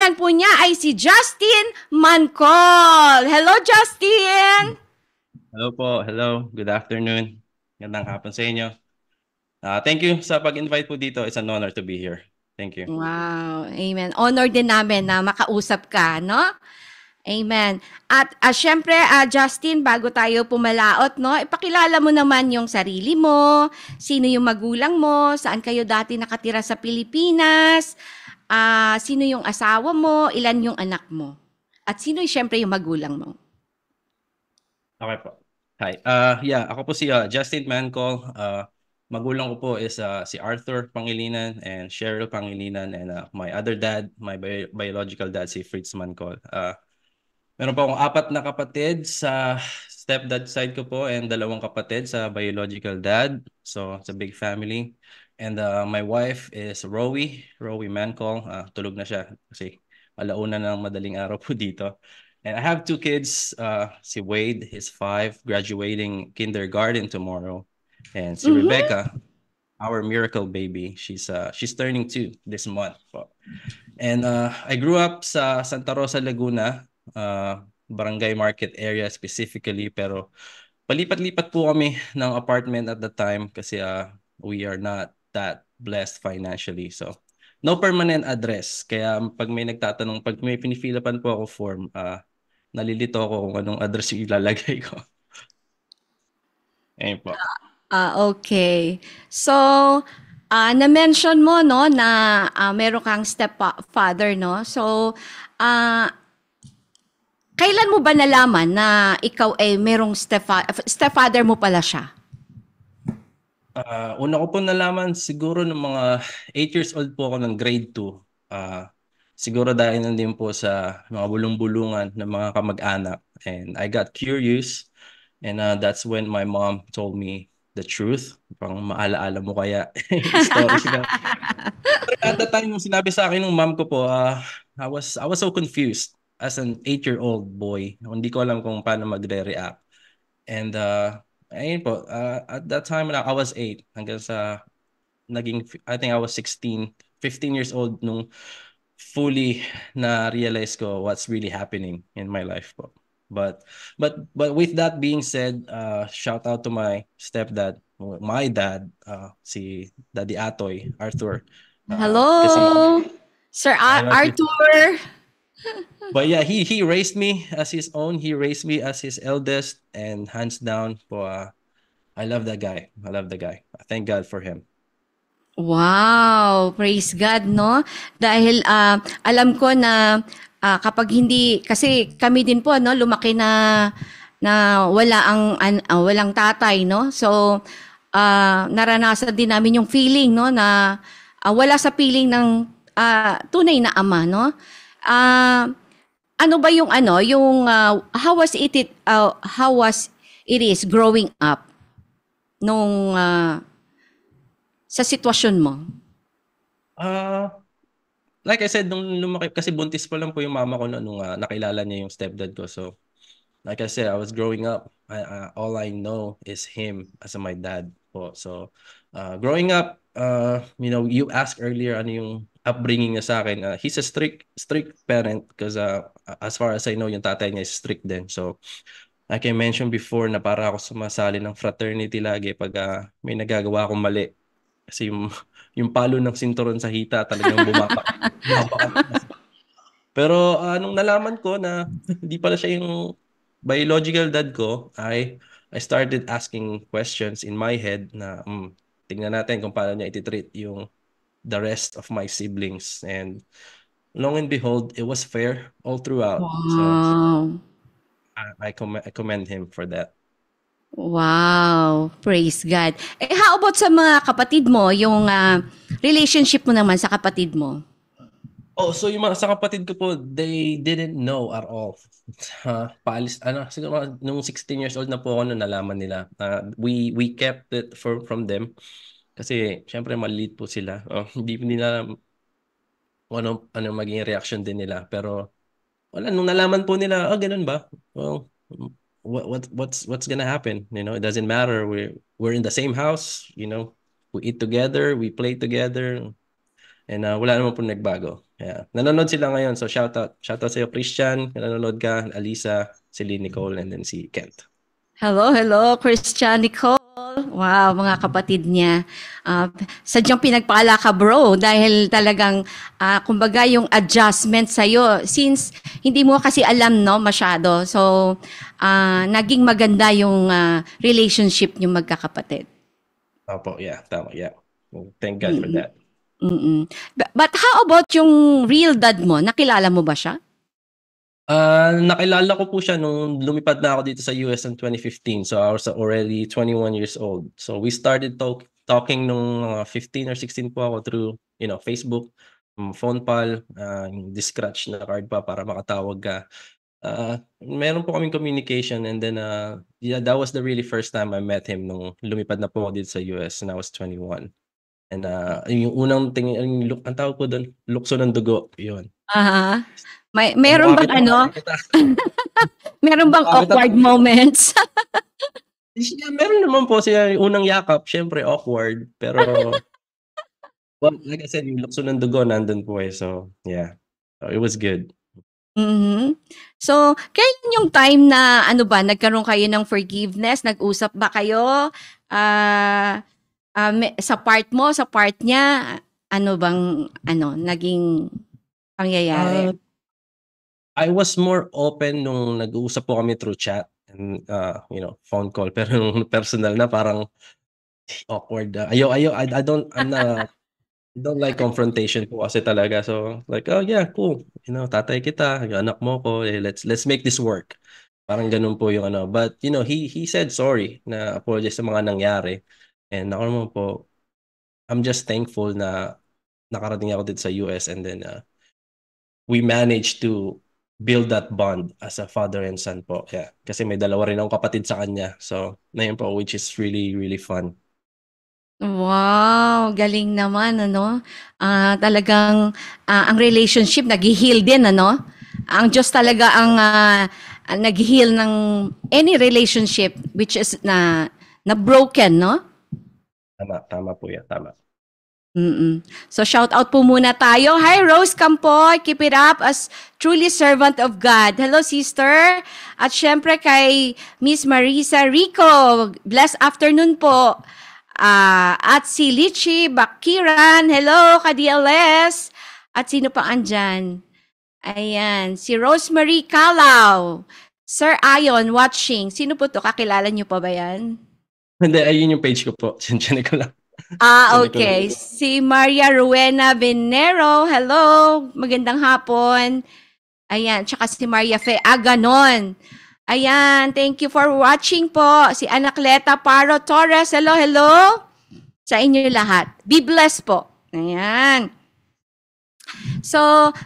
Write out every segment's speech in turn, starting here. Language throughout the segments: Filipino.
naman po niya ay si Justin Mancol. Hello, Justin! Hello po. Hello. Good afternoon. Gandang hapon sa inyo. Thank you sa pag-invite po dito. It's an honor to be here. Thank you. Wow, amen. Honor din namin na makausap ka, no? Amen. At syempre, Justin, bago tayo pumalaot, no, ipakilala mo naman yung sarili mo, sino yung magulang mo, saan kayo dati nakatira sa Pilipinas, sino yung asawa mo, ilan yung anak mo, at sino syempre yung magulang mo. Okay po. Hi. Yeah, ako po si Justin Mancol. Magulang ko po is si Arthur Pangilinan and Cheryl Pangilinan, and my other dad, my biological dad, si Fritz Mancol. Meron po akong apat na kapatid sa stepdad side ko po and dalawang kapatid sa biological dad. So, it's a big family. And my wife is Rowie Mancol. Tulog na siya kasi alauna ng madaling araw po dito. And I have two kids. Si Wade is 5, graduating kindergarten tomorrow. And si Mhm. Rebecca, our miracle baby, she's turning 2 this month po. And I grew up sa Santa Rosa, Laguna, Barangay Market area specifically, pero palipat-lipat po kami ng apartment at the time kasi we are not that blessed financially. So, no permanent address. Kaya pag may pinifilapan po ako form, nalilito ako kung anong address yung ilalagay ko. Ayun po. Okay. So, na-mention mo, no, na meron kang stepfather, no? So, ah, kailan mo ba nalaman na ikaw ay merong stepfather mo pala siya? Una ko po nalaman siguro ng mga 8 years old po ako ng grade 2. Siguro dahil din po sa mga bulong-bulungan ng mga kamag-anak. And I got curious, and that's when my mom told me the truth. Pang maalaala mo kaya yung story na. Pero at the time, nung sinabi sa akin ng mom ko po, I was so confused as an 8-year-old boy. Hindi ko alam kung paano magre-react. And ayun po, at that time I was 8 hanggang sa I think I was 16, 15 years old nung fully na realize ko what's really happening in my life po. But with that being said, shout out to my stepdad, my dad, si Daddy Atoy, Arthur. Kasi Hello, Sir I love you. Arthur. But yeah, he raised me as his own. He raised me as his eldest, and hands down po, I love that guy. I love the guy. Thank God for him. Wow, praise God, no? Dahil alam ko na kapag hindi, kasi kami din po, no, lumaki na walang tatay, no? So, naranasan din namin yung feeling, no, na wala sa feeling ng tunay na ama, no? Ah, ano ba yung how was it is growing up nung sa sitwasyon mo? Uh, like I said, nung lumaki, kasi buntis pa lang po yung mama ko nung nakilala niya yung stepdad ko. So, like I said, I was growing up. All I know is him as my dad po. So, growing up, you asked earlier ano yung upbringing niya sa akin. He's a strict parent because as far as I know, yung tatay niya is strict din. So, like I mentioned before, na para ako sumasali ng fraternity lagi pag may nagagawa akong mali. Kasi yung palo ng sinturon sa hita talagang bumabakat. Pero nung nalaman ko na hindi pala siya yung biological dad ko, I started asking questions in my head na tingnan natin kung paano niya ititreat yung the rest of my siblings. And long and behold, it was fair all throughout. So Wow. I commend him for that. Wow, praise God. Eh, how about sa mga kapatid mo, yung relationship mo naman sa kapatid mo? Oh, so yung mga sa kapatid ko po, they didn't know at all. Paalis, siguro nung 16 years old na po ako nung nalaman nila. We kept it from them. Kasi syempre maliit po sila. Hindi nila alam kung ano maging reaction din nila. Pero wala, nung nalaman po nila, ganun ba? Well, what's gonna happen? It doesn't matter. We're in the same house, we eat together, we play together. And wala naman po nagbago. Yeah. Nanonood sila ngayon. So shoutout sa'yo, Christian. Nanonood ka, Alisa, si Lee Nicole, and then si Kent. Hello, hello, Christian Nicole. Wow, mga kapatid niya. Sadyang pinagpala ka, bro, dahil talagang, kumbaga, yung adjustment sa'yo, since hindi mo kasi alam, no, masyado. So, naging maganda yung relationship niyo magkakapatid. Opo, yeah, tama, yeah. Thank God for Mm-mm. that. Mm-mm. But how about yung real dad mo? Nakilala mo ba siya? Nakilala ko po siya nung lumipad na ako dito sa US in 2015. So I was already 21 years old. So we started talking nung 15 or 16 po ako through, Facebook, phone call, yung scratch na card pa para makatawag ka. Meron po kaming communication, and then yeah, that was the really first time I met him nung lumipad na po ako dito sa US and I was 21. And yung unang tingin, ang tawag ko doon, lukso ng dugo, yun. Aha. Meron Kamukha bang kita, ano? mahal kita. Meron bang Kamukha kita. awkward moments? Meron naman po siya, yung unang yakap, syempre awkward, pero well, like I said, yung lukso ng dugo nandun po so yeah. So it was good. Mhm. So, kailan yung time na ano ba, nagkaroon kayo ng forgiveness? Nag-usap ba kayo? Sa part mo, sa part niya, ano bang naging pangyayari? I was more open nung nag-uusap po kami through chat and phone call, pero nung personal na parang awkward. I don't like confrontation po kasi talaga. So like, oh yeah, cool. Tatay kita, yung anak mo ko, let's make this work. Parang ganun po yung But he said sorry, na apologize sa mga nangyari. And ako naman po, I'm just thankful na nakarating ako dito sa US, and then we managed to build that bond as a father and son po. Yeah. Kasi may dalawa rin akong kapatid sa kanya. So, na yun po, which is really, really fun. Wow, galing naman ano. Talagang ang relationship naghi-heal din ano. Ang Diyos talaga ang naghi-heal ng any relationship which is na broken, no? Tama po yan, tama. Mm-mm. So shout out po muna tayo. Hi Rose Campoy, keep it up as truly servant of God. Hello sister. At syempre kay Miss Marisa Rico, blessed afternoon po. At si Lichi Bakiran, hello ka-DLS. At sino pa andyan? Ayan, si Rosemary Calao. Sir Ayon watching. Sino po to? Kakilala niyo pa ba yan? Hindi, ayun yung page ko po. Sinchane ko lang. Okay. Si Maria Rowena Venero, hello. Magandang hapon. Ayan, tsaka si Maria Fe Aganon. Ayan, thank you for watching po. Si Anacleta Paro Torres, hello, hello. Sa inyo lahat. Be blessed po. Ayan. So,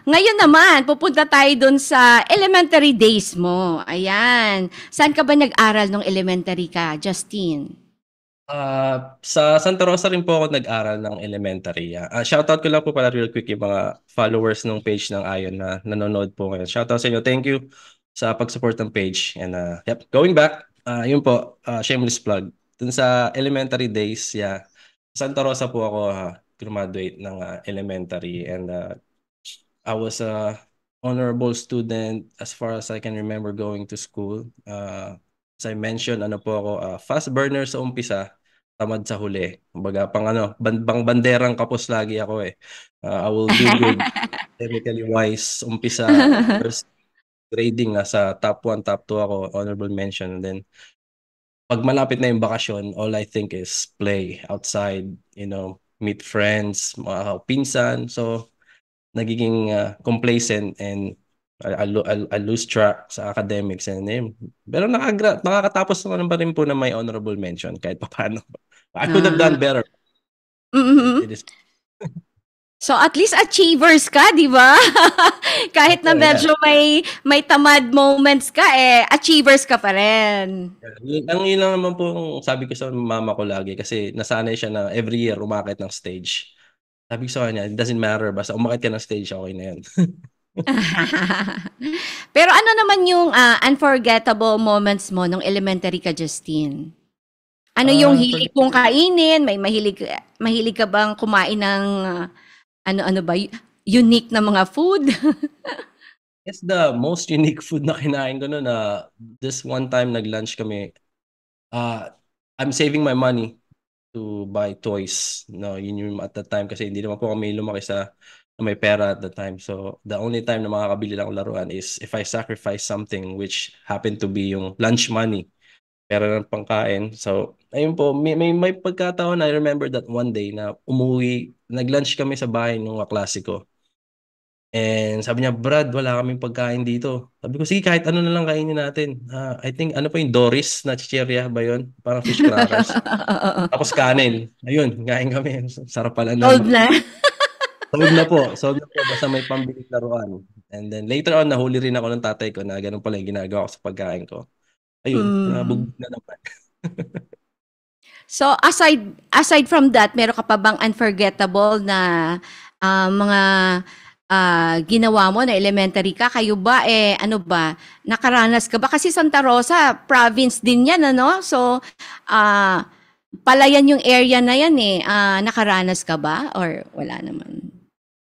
ngayon naman, pupunta tayo dun sa elementary days mo. Ayan. Saan ka ba nag-aral nung elementary ka, Justine? Sa Santa Rosa rin po ako nag-aral ng elementary. Shoutout ko lang po pala real quick yung mga followers ng page ng Ayon na nanonood po ngayon. Shoutout sa inyo. Thank you sa pag-support ng page. And yep, going back, yun po, shameless plug. Dun sa elementary days, yeah. Santa Rosa po ako graduate ng elementary, and I was a honorable student as far as I can remember going to school. As I mentioned, ano po ako, fast burner sa umpisa, tamad sa huli. Kumbaga, bang banderang kapos lagi ako eh. I will do good academically wise. Umpisa, first grading sa top 1, top 2 ako, honorable mention. And then, pag malapit na yung bakasyon, all I think is play outside, meet friends, mga pinsan. So, nagiging complacent, and I lose track sa academics, and pero nakakatapos naman pa rin po na may honorable mention kahit paano. I could have done better. Mm-hmm. It is. So at least achievers ka, di ba? Kahit na medyo may tamad moments ka, achievers ka pa rin. Ang yun lang naman po sabi ko sa mama ko lagi, kasi nasanay siya na every year umakit ng stage. Sabi ko sa kanya, it doesn't matter, basta umakit ka ng stage, okay na yan. Pero ano naman yung unforgettable moments mo nung elementary ka, Justine? Ano yung hilig mong kainin? May mahilig ka bang kumain ng Ano-ano ba, unique na mga food? Guess the most unique food na kinain ko noon na this one time nag-lunch kami. I'm saving my money to buy toys. No, yun yung at that time kasi hindi naman po kami lumaki sa na may pera at the time. So the only time na makakabili lang ako laruan is if I sacrifice something which happened to be yung lunch money. Pera ng pangkain. So ayun po, may pagkataon I remember that one day na nag-lunch kami sa bahay ng kaklase ko. And sabi niya, Brad, wala kaming pagkain dito. Sabi ko, sige, kahit ano na lang kainin natin. I think, ano pa yung Doris na chichirya ba yun? Parang fish crackers. Tapos kanin. Ayun, kain kami. Sarap pala Sold nun. na. Solve na po. Solve na po. Basta may pambiling laruan. And then later on, nahuli rin ako ng tatay ko na ganun pala yung ginagawa ko sa pagkain ko. Ayun, Hmm. nabugbog na naman. So aside from that, meron ka pa bang unforgettable na mga ginawa mo na elementary ka? Kayo ba ano ba, nakaranas ka ba? Kasi Santa Rosa, province din 'yan ano? So ah palayan yung area na 'yan eh. Nakaranas ka ba or wala naman?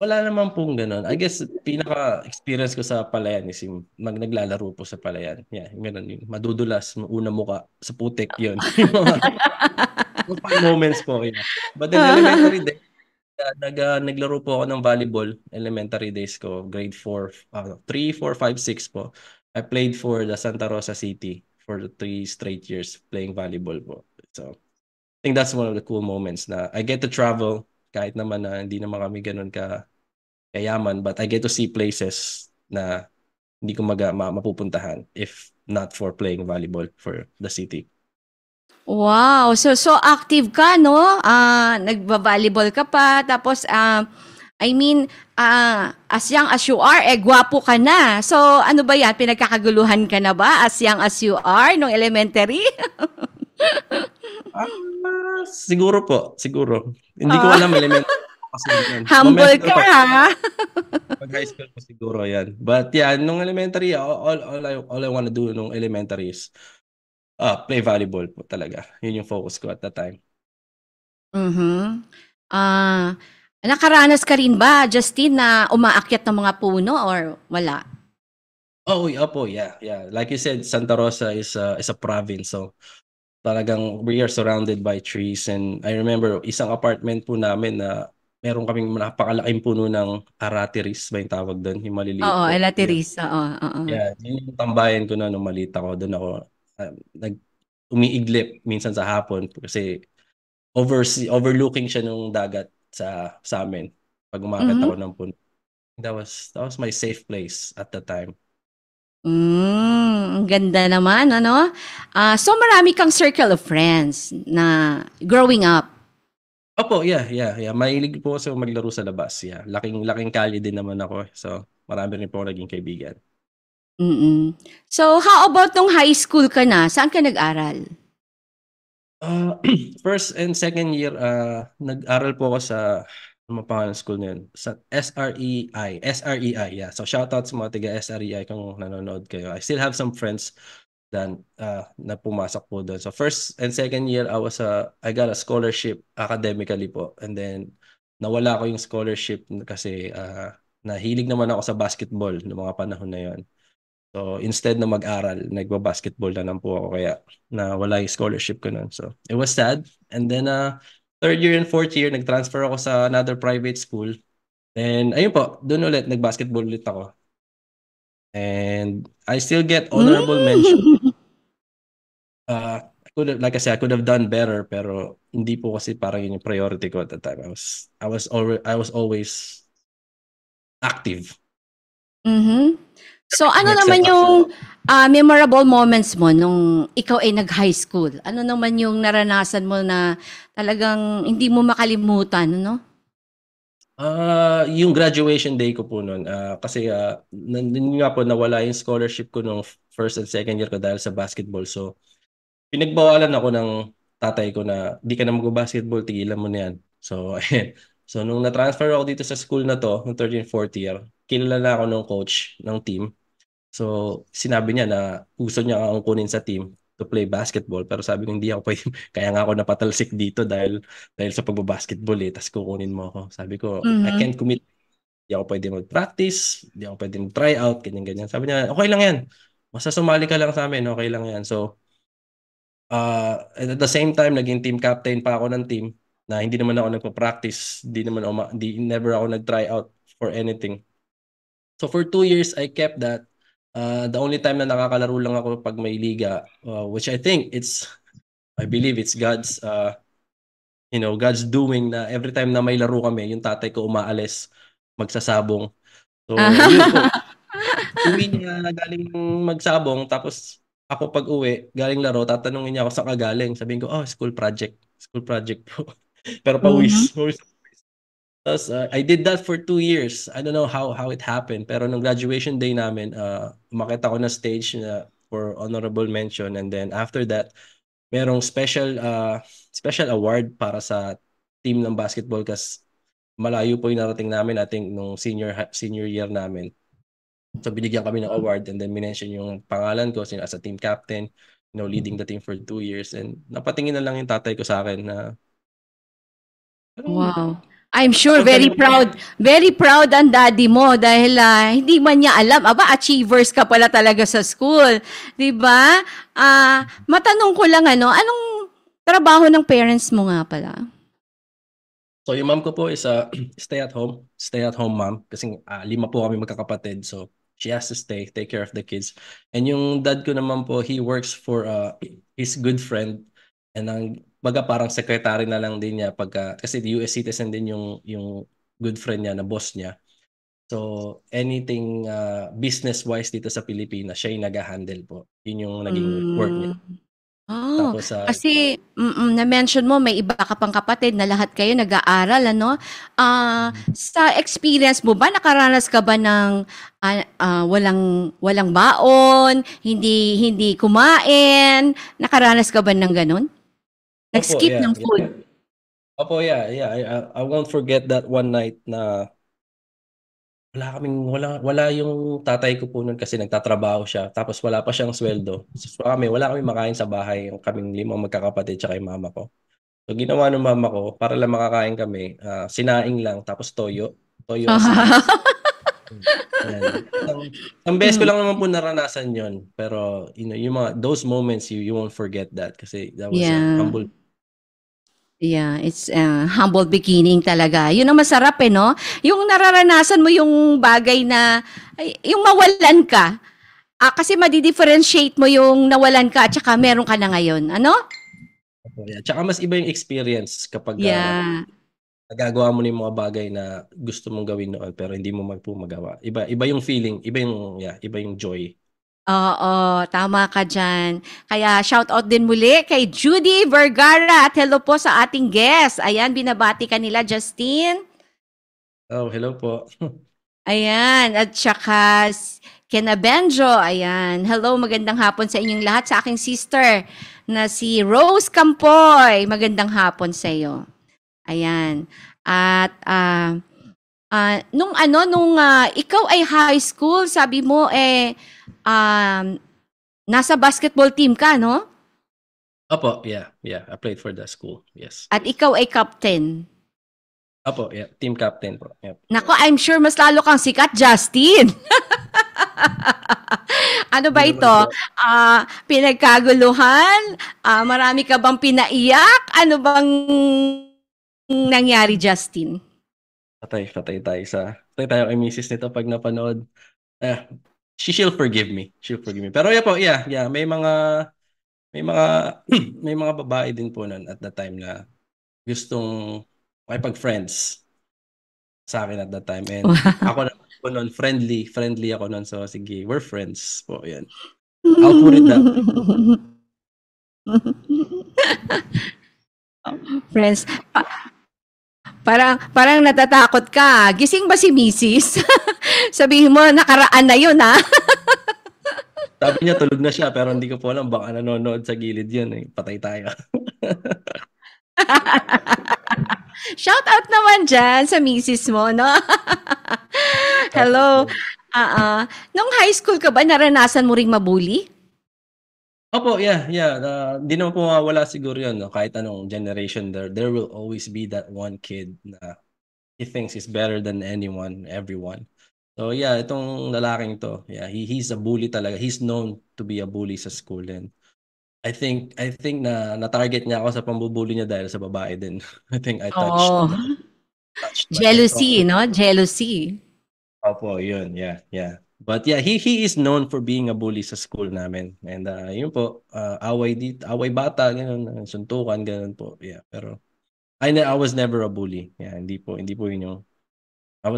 Wala naman pong ganun. I guess, pinaka-experience ko sa Palayan is yung naglalaro po sa Palayan. Yeah, yung ganun. Yung madudulas, una muka, sa putik, yun. Yung fun moments po, yeah. But then elementary days, naglaro po ako ng volleyball. Elementary days ko, grade 4, 3, 4, 5, 6 po. I played for the Santa Rosa City for 3 straight years playing volleyball po. So, I think that's one of the cool moments na I get to travel kahit naman na hindi naman kami ganun kayaman, but I get to see places na hindi ko mapupuntahan if not for playing volleyball for the city. Wow! So active ka 'no? Nagba-volleyball ka pa tapos, I mean, as young as you are, gwapo ka na. So ano ba 'yan, pinagkakaguluhan ka na ba as young as you are nung elementary? Siguro po, siguro. Hindi ko Ah, alam elementary kasi ganun. humble Momento ka, pag, ha? pag high school po siguro yan. But yeah, nung elementary, all I wanna do nung elementary is play volleyball po talaga. Yun yung focus ko at the time. Mhm. Ah, nakaranas ka rin ba, Justin, na umaakyat ng mga puno or wala? Oh, opo, yeah, yeah. Like you said, Santa Rosa is a province, so talagang we are surrounded by trees and I remember isang apartment po namin na meron kaming napakalaking puno ng aratiris ba yung tawag doon, yung maliliit Oo, po. ela Yun. Teresa, oo, oo. Yeah, yun yung tambayan ko na nung maliit ako. Doon ako nag umiiglip minsan sa hapon kasi overlooking siya nung dagat sa amin pag umakyat Mhm. ako ng puno. That was my safe place at the time. Ang ganda naman ano? So marami kang circle of friends na growing up? Opo, yeah, yeah, yeah. Mahilig po ako maglaro sa labas. Yeah. Laking kalye din naman ako. So, marami rin po ako naging kaibigan. Mm. So how about nung high school ka na, saan ka nag-aral? Uh, first and second year, nag-aral po ako sa, ano pangalan ng school na yun? Sa SREI. SREI, yeah. So, shoutout sa mga taga SREI kung nanonood kayo. I still have some friends na pumasok po doon. So, first and second year, I got a scholarship academically po. And then, nawala ko yung scholarship kasi nahilig naman ako sa basketball noong mga panahon na yon. So, instead na mag-aral, nagba-basketball na lang po ako kaya nawala yung scholarship ko nun. So, it was sad. And then, third year and fourth year, nag-transfer ako sa another private school. And ayun po, doon ulit, nag-basketball ulit ako. And I still get honorable mention. Hmm. Like I said, I could have done better, pero hindi po kasi parang yun yung priority ko at the time. I was always active. Mhm. So ano Every naman except action. yung, memorable moments mo nung ikaw ay nag-high school? Ano naman yung naranasan mo na talagang hindi mo makalimutan ano? Yung graduation day ko po noon, kasi yun nga po nawala yung scholarship ko nung first and second year ko dahil sa basketball. So, pinagbawalan ako ng tatay ko na di ka na mag-basketball, tigilan mo na yan. So, ayan. So, nung na-transfer ako dito sa school na to, nung third and fourth year, kilala na ako ng coach ng team. So, sinabi niya na gusto niya akong kunin sa team to play basketball. Pero sabi ko, hindi ako pwede. Kaya nga ako napatalsik dito dahil sa pagbabasketball eh. Tapos kukunin mo ako. Sabi ko, I Mhm. can't commit. Hindi ako pwede mag-practice. Hindi ako pwede mag-try out. Ganyan-ganyan. Sabi niya, okay lang yan. Basta sumali ka lang sa amin. Okay lang yan. So, and at the same time, naging team captain pa ako ng team na hindi naman ako nagpa-practice. Never ako nag-try out for anything. So for 2 years, I kept that. The only time na nakakalaro lang ako pag may liga, which I believe it's God's doing na every time na may laro kami, yung tatay ko umaalis, magsasabong. So yun po, uwi niya galing magsabong, tapos ako pag uwi, galing laro, tatanungin niya ako saan ka galing. Sabihin ko, school project. School project po. Pero Mhm. pawis. Tapos, I did that for 2 years. I don't know how it happened. Pero nung graduation day namin, umakit ako na stage na for honorable mention. And then after that, merong special award para sa team ng basketball kasi malayo po yung narating namin, I think, nung senior year namin. So binigyan kami ng award and then minention yung pangalan ko as a team captain, leading the team for 2 years. And napatingin na lang yung tatay ko sa akin na, parang, Wow. I'm sure huwag ka na. very proud ang daddy mo dahil hindi man niya alam, achievers ka pala talaga sa school, 'di ba? Matanong ko lang anong trabaho ng parents mo nga pala? So yung mom ko po is stay at home mom kasi 5 po kami magkakapatid, so she has to take care of the kids. And yung dad ko naman po, he works for his good friend, and baga parang secretary na lang din niya kasi US citizen din yung good friend niya na boss niya. So anything business wise dito sa Pilipinas, siya yung nag-handle po. Yun yung naging work niya. Hmm. Oh, Tapos kasi na-mention mo may iba ka pang kapatid na lahat kayo nag-aaral, ano? Sa experience mo ba, nakaranas ka ba ng walang baon, hindi kumain? Nakaranas ka ba ng ganun? opo, Nag-skip yeah, ng yeah. food? Opo, yeah, yeah. I won't forget that one night na wala yung tatay ko po noon kasi nagtatrabaho siya. Tapos wala pa siyang sweldo. So wala kami makain sa bahay, yung kaming 5 magkakapatid tsaka yung mama ko. So ginawa ng mama ko para lang makakain kami, sinaing lang tapos toyo, toyo as snacks. Yan. Ang best ko Mm, lang naman po naranasan yon, pero yung mga those moments, you won't forget that kasi that was a yeah. humble. Yeah, it's humble beginning talaga. Yun ang masarap no? Yung nararanasan mo yung bagay na, yung mawalan ka. Kasi madi-differentiate mo yung nawalan ka at saka meron ka na ngayon. Ano? Yeah. Tsaka mas iba yung experience kapag Yeah. nagagawa mo na yung mga bagay na gusto mong gawin noon pero hindi mo magawa. Iba yung feeling, iba yung joy. Oo, tama ka dyan. Kaya shout out din muli kay Judy Vergara at hello po sa ating guest. Ayan, binabati ka nila, Justin. Oh, hello po. Ayan, at saka Kena Benjo, ayan. Hello, magandang hapon sa inyong lahat. Sa aking sister na si Rose Campoy, magandang hapon sa iyo. Ayan. At nung ikaw ay high school, sabi mo nasa basketball team ka, no? Opo, yeah. I played for the school. Yes. At ikaw ay captain. Opo, yeah. Team captain po. Yep. Nako, I'm sure mas lalo kang sikat, Justin. Ano ba Hindi ito? naman po. Pinagkaguluhan? Marami ka bang pinaiyak? Ano bang nangyari, Justin? Patay tayo kay misis nito pag napanood. Eh, she'll forgive me. She'll forgive me. Pero yeah po, yeah. May mga may mga babae din po noon at that time na gustong makipag-friends sa akin at that time. And ako naman po noon, friendly ako noon. So sige, we're friends po. Yan. I'll put it that way. Friends, parang natatakot ka. Gising ba si Mrs.? Sabihin mo, nakaraan na yun, ha? Sabi niya tulog na siya pero hindi ko po alam, baka nanonood sa gilid yun eh. Patay tayo. Shout out naman dyan sa Mrs. mo, no? Hello. Nung high school ka ba, naranasan mo ring mabully? Opo, yeah, yeah. Di naman po mawawala siguro yun, no? Kahit anong generation, there will always be that one kid na he thinks he's better than anyone, everyone. So yeah, itong lalaking to, yeah, he's a bully talaga. He's known to be a bully sa school, and I think na target niya ako sa pambubully niya dahil sa babae din. I think I touched Oh, touched by I talked jealousy, to. no? Jealousy. Opo, yun, yeah, yeah. But yeah, he is known for being a bully sa school namin. And yun po, away dito, away bata, ganun, suntukan, ganun po. Yeah, pero I was never a bully. Yeah, hindi po yun yung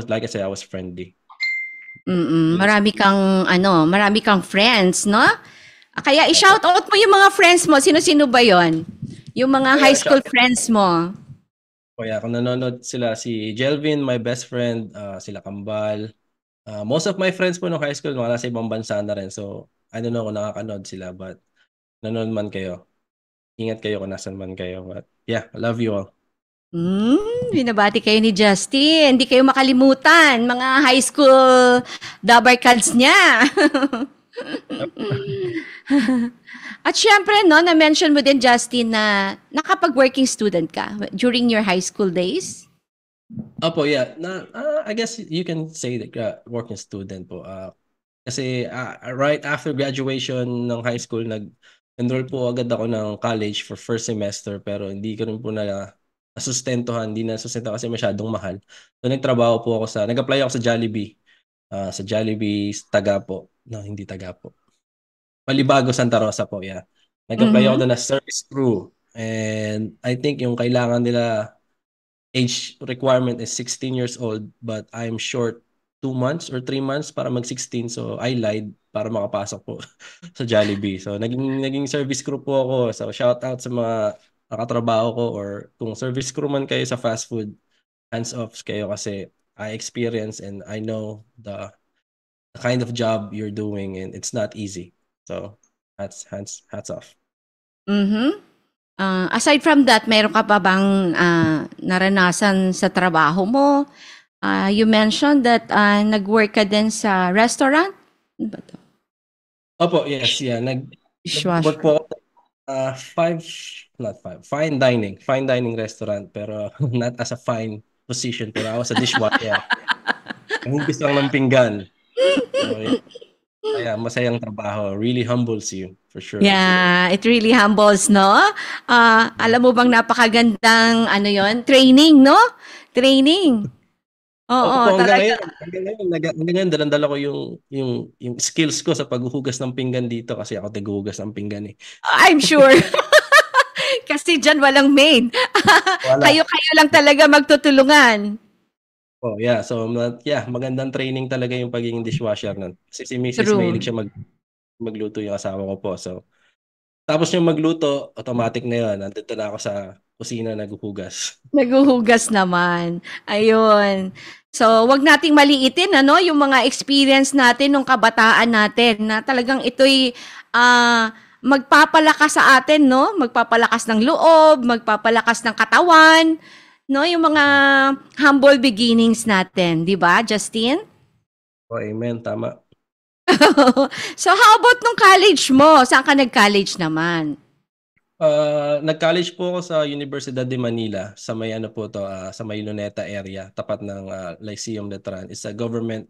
like I said, I was friendly. Yun. Marami kang friends, no? Kaya Opo. i-shout out mo yung mga friends mo. Sino-sino ba 'yon? Yung mga high Kaya siya, school friends mo. kaya kung nanonood sila, si Jelvin, my best friend, sila Kambal. Most of my friends po nung high school, mga nasa ibang bansa na rin. So, I don't know kung nakakanood sila, but nanonood man kayo. Ingat kayo kung nasan man kayo. But yeah, I love you all. Binabati kayo ni Justin. Hindi kayo makalimutan, mga high school dabarkads niya. At syempre, no, na-mention mo din, Justin, na nakapag-working student ka during your high school days. Opo, yeah. I guess you can say that working student po. Kasi right after graduation ng high school, nag-enroll po agad ako ng college for first semester, pero hindi ko rin po nasustentuhan, hindi nasustentuhan kasi masyadong mahal. So nagtrabaho po ako nag-apply ako sa Jollibee. Sa Jollibee Taga po. No, hindi Taga po. Malibago, Santa Rosa po, yeah. Nag-apply ako Mhm. doon as service crew. And I think yung kailangan nila age requirement is 16 years old, but I'm short 2 months or 3 months para mag-16. So I lied para makapasok po sa Jollibee. So naging service crew po ako. So shout out sa mga nakatrabaho ko, or kung service crew man kayo sa fast food, hands off kayo kasi I experience and I know the kind of job you're doing, and it's not easy. So hats off. Mhm. Aside from that, meron ka pa bang naranasan sa trabaho mo? You mentioned that nag-work ka din sa restaurant? Ano ba to? Opo, yes, yeah. Nag-work Dishwasher. po ako not five, fine dining restaurant, pero not as a fine position, pero I was a dishwasher. Hugas lang ng pinggan. So, yeah. Kaya masayang trabaho. Really humbles you, for sure. Yeah, it really humbles, no? Alam mo bang napakagandang ano 'yon, training, no? Training. Oo, Opo, hanggang talaga. ngayon, dalang-dala ko yung skills ko sa paghuhugas ng pinggan dito kasi ako tighuhugas ng pinggan eh. I'm sure. Kasi diyan walang maid. Wala. Kayo-kayo lang talaga magtutulungan. Oh, yeah. So, yeah, magandang training talaga yung pagiging dishwasher nun. Kasi si Mrs. True. mahilig siya magluto, yung asawa ko po. So, tapos yung magluto, automatic na yun. Nandito na ako sa kusina naghuhugas. Naghuhugas naman. Ayun. So, wag nating maliitin ano, yung mga experience natin nung kabataan natin na talagang ito'y magpapalakas sa atin, no? Magpapalakas ng loob, magpapalakas ng katawan, no? Yung mga humble beginnings natin, 'di ba, Justin? Oh, amen. Tama. So, how about nung college mo? Saan ka nag-college naman? Nag-college po ako sa Universidad de Manila sa may ano po to, sa may Luneta area, tapat ng Lyceum Letran. It's a government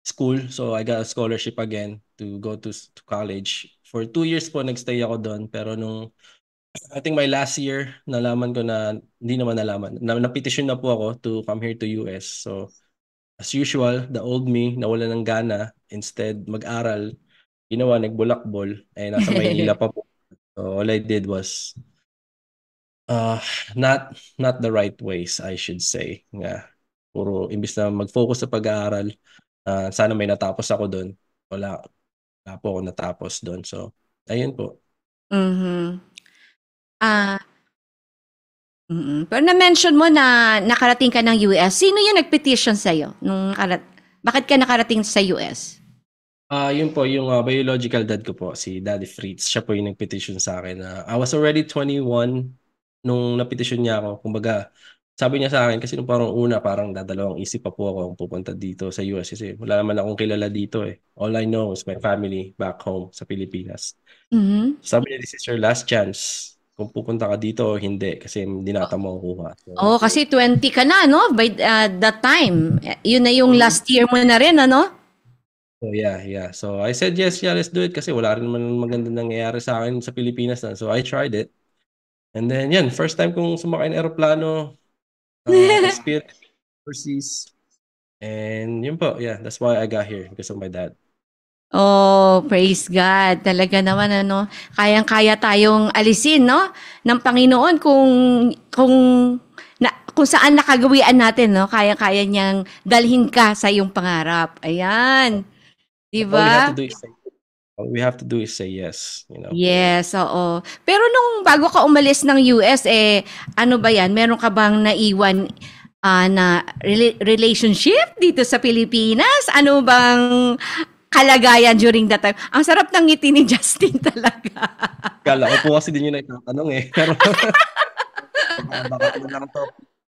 school, so I got a scholarship again to go to college. For 2 years po nagstay ako doon, pero I think my last year nalaman ko na hindi naman nalaman. Napetisyon na po ako to come here to US. So as usual, the old me nawala ng gana, instead mag-aral, nagbulakbol, nasa Maynila pa po. So all I did was uh not not the right ways, I should say. Nga puro imbis na mag-focus sa pag-aaral, sana may natapos ako doon. Wala, wala po ako natapos doon. So ayun po. Mhm. Ah, Pero na-mention mo na nakarating ka ng US. Sino yung nag-petition sa'yo bakit ka nakarating sa US? Yun po yung biological dad ko po, si Daddy Fritz. Siya po yung nag-petition sa akin. I was already 21 nung na-petition niya ako. Kumbaga, sabi niya sa akin, kasi nung parang una, parang dadalawang isip pa po ako kung pupunta dito sa US kasi wala naman akong kilala dito eh. All I know is my family back home sa Pilipinas. Mhm. Sabi niya, this is your last chance kung pupunta ka dito o hindi kasi dinata mo kuha. So, Oo, kasi 20 ka na, no? By that time. Yun na yung Mhm. last year mo na rin, ano? So yeah. So I said yes, yeah, let's do it kasi wala rin naman maganda nangyayari sa akin sa Pilipinas na. So I tried it. And then yan, first time kong sumakay ng eroplano, experience overseas. And yun po, yeah, that's why I got here because of my dad. Oh, praise God. Talaga naman, ano, kayang-kaya tayong alisin, no? Ng Panginoon kung kung saan nakagawian natin, no? Kayang-kaya niyang dalhin ka sa iyong pangarap. Ayan. 'Di All we have to ba? do is say, all we have to do is say yes, you know. Yes, oo. Pero nung bago ka umalis ng US, ano ba yan? Meron ka bang naiwan na relationship dito sa Pilipinas? Ano bang kalagayan during that time? Ang sarap ng ngiti ni Justin talaga. Kala ko po kasi din yung nagtatanong eh. Pero baka ano lang to,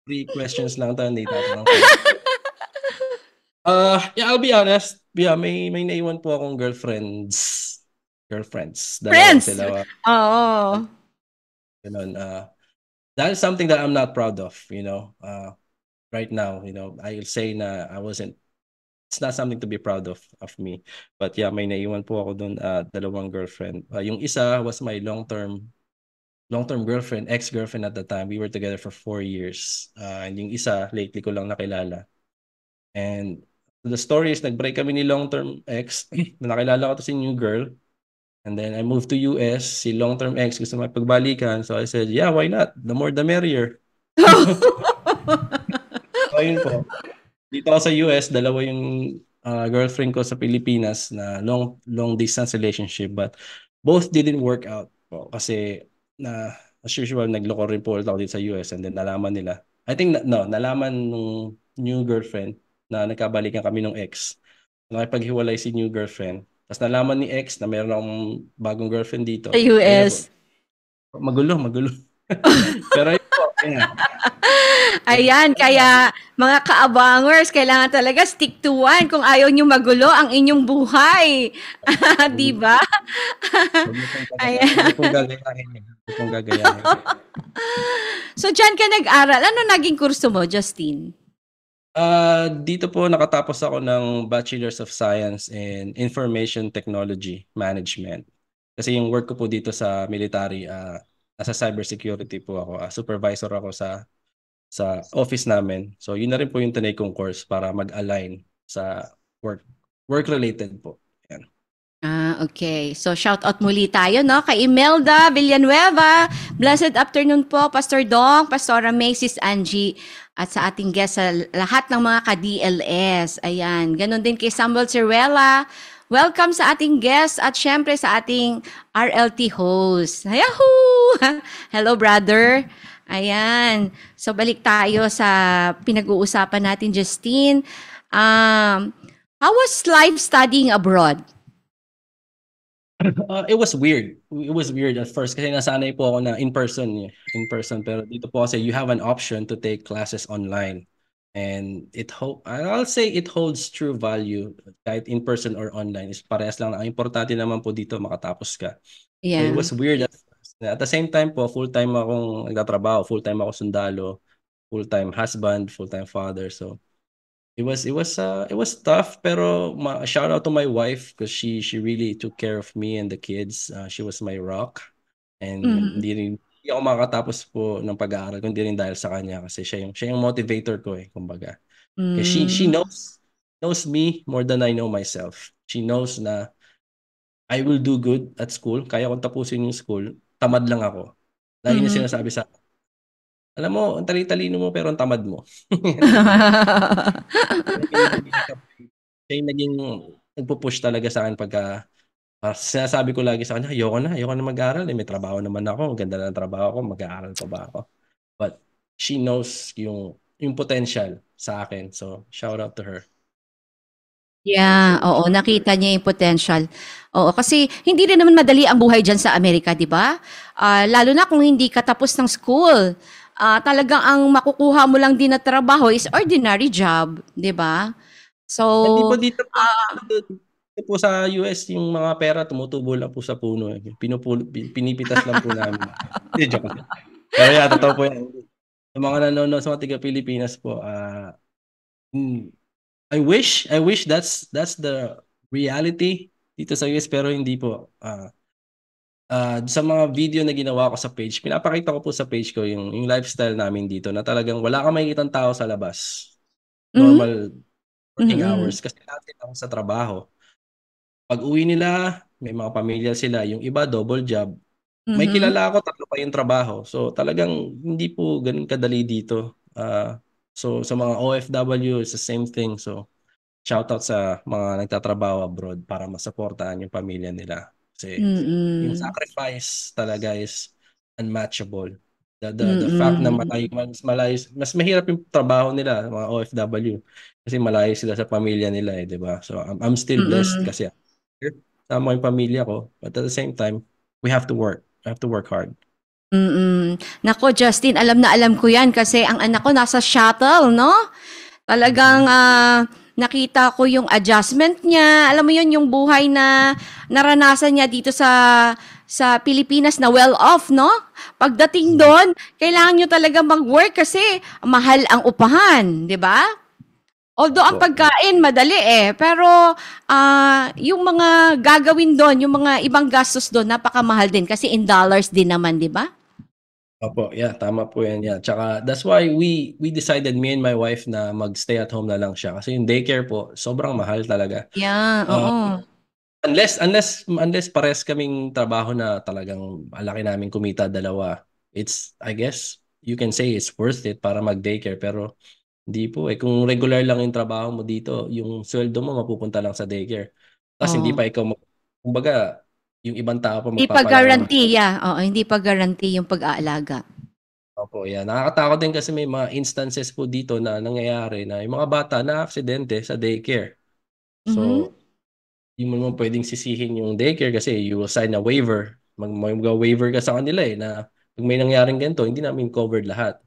three questions lang to, hindi tatanong ko. Yeah, I'll be honest. Yeah, may naiwan po akong girlfriends. Dalawa Friends! sila. Oo. Ganun. That is something that I'm not proud of, you know. Right now, you know, I'll say na I wasn't, it's not something to be proud of me. But yeah, may naiwan po ako doon, dalawang girlfriend. Yung isa was my long-term girlfriend, ex-girlfriend at the time. We were together for 4 years. And yung isa, lately ko lang nakilala. And the story is, nag-break kami ni long-term ex. Nakilala ko to si new girl. And then I moved to US. Si long-term ex gusto makipagbalikan. So I said, yeah, why not? The more the merrier. So yun po. Dito ako sa US, dalawa yung girlfriend ko sa Pilipinas na long distance relationship, but both didn't work out po kasi as usual nagloko rin po ulit ako dito sa US, and then nalaman nila. I think nalaman nung new girlfriend na nagkabalikan kami nung ex. Nakipaghiwalay si new girlfriend. Tapos nalaman ni ex na mayroon akong bagong girlfriend Sa dito. US. Magulo. Pero yun po, yeah. Ayan, kaya mga kaabangers, kailangan talaga stick to one kung ayaw nyo magulo ang inyong buhay. Di ba? Huwag niyo pong Ayan. gagayahin yun. Huwag niyo pong gagayahin. So, dyan ka nag-aral. Ano naging kurso mo, Justin? Dito po nakatapos ako ng Bachelor's of Science in Information Technology Management. Kasi yung work ko po dito sa military, nasa cybersecurity po ako. Supervisor ako sa office namin. So yun na rin po yung tinake kong course para mag-align sa work related po. Yan. Okay. So, shout out muli tayo, no? Kay Imelda Villanueva. Blessed afternoon po, Pastor Dong, Pastora May, Sis Angie, at sa ating guest sa lahat ng mga ka-DLS. Ayan. Ganon din kay Samuel Ciruela. Welcome sa ating guest at syempre sa ating RLT host. Yahoo! Hello, brother. Ayan. So, balik tayo sa pinag-uusapan natin, Justine. How was life studying abroad? It was weird. It was weird at first kasi nasanay po ako na in person. Pero dito po kasi you have an option to take classes online. And I'll say it holds true value kahit in person or online. Is parehas lang. Ang importante naman po dito makatapos ka. So it Yeah. was weird at first. At the same time po, full-time akong nagtatrabaho, full-time ako sundalo, full-time husband, full-time father. So it was tough, pero shout out to my wife because she really took care of me and the kids. She was my rock, and Mhm. hindi ako makakatapos po ng pag-aaral kundi rin dahil sa kanya kasi siya yung motivator ko kumbaga. Kasi she Mm. knows me more than I know myself. She knows na I will do good at school. Kaya kong tapusin yung school. Tamad lang ako. Lagi niya Mhm. sinasabi sa alam mo, ang talino mo pero ang tamad mo. Siya yung naging nagpo-push talaga sa akin pagka sinasabi ko lagi sa kanya, ayoko na mag-aral. May trabaho naman ako. Ang ganda na ng trabaho ko. Mag-aaral pa ba ako? But she knows yung potential sa akin. So, shout out to her. Yeah, oo, nakita niya yung potential. Oo, kasi hindi rin naman madali ang buhay diyan sa Amerika, 'di ba? Lalo na kung hindi ka tapos ng school. talagang ang makukuha mo lang din na trabaho is ordinary job, 'di ba? So, Hindi po dito po sa US yung mga pera tumutubo lang po sa puno eh. Pinipitas lang po namin. Hindi, joke lang. Pero yeah, totoo po yan. Sa mga nanonood sa mga taga Pilipinas po, mm, I wish that's the reality dito sa US pero hindi po. Sa mga video na ginawa ko sa page, pinapakita ko po sa page ko yung lifestyle namin dito na talagang wala kang makikitang tao sa labas. mhm, Normal working mm, hours kasi lahat sila sa trabaho. Pag uwi nila, may mga pamilya sila. Yung iba, double job. May mhm, kilala ako, tatlo pa yung trabaho. So talagang hindi po ganun kadali dito. So sa mga OFW, it's the same thing. So shoutout sa mga nagtatrabaho abroad para masuportahan yung pamilya nila. Kasi yung mm, sacrifice talaga is unmatchable. The fact na mm, mas mahirap yung trabaho nila, mga OFW. Kasi malayo sila sa pamilya nila eh, di ba? So I'm still blessed mm, kasi sama yung pamilya ko. But at the same time, we have to work. We have to work hard. mm. Naku, Justin, alam na alam ko 'yan kasi ang anak ko nasa shuttle, 'no? Talagang, Mhm. nakita ko yung adjustment niya. Alam mo yun, yung buhay na naranasan niya dito sa Pilipinas na well off, no? Pagdating Mhm. doon, kailangan niyo talaga mag-work kasi mahal ang upahan, 'di ba? Although ang Opo. pagkain madali eh, pero yung mga gagawin doon, yung mga ibang gastos doon, napakamahal din kasi in dollars din naman, 'di ba? Opo, yeah, tama po yan. Yeah. Tsaka that's why we decided, me and my wife, na mag-stay at home na lang siya. Kasi yung daycare po, sobrang mahal talaga. Yeah, Uh, oo. unless pares kaming trabaho na talagang alaki namin kumita dalawa, I guess, you can say it's worth it para mag-daycare. Pero hindi po eh. Kung regular lang yung trabaho mo dito, yung sweldo mo mapupunta lang sa daycare. Tapos hindi Oo. pa ikaw, kumbaga, yung ibang tao pa Hindi pa magpapalaki ng. guarantee, yeah. Oo, hindi pa guarantee yung pag-aalaga. Opo, yan. Nakakatakot din kasi may mga instances po dito na nangyayari na yung mga bata na aksidente sa daycare. Mhm. So, hindi mo naman pwedeng sisihin yung daycare kasi you will sign a waiver. Mag-waiver ka sa kanila eh na pag may nangyaring ganito, hindi namin covered lahat.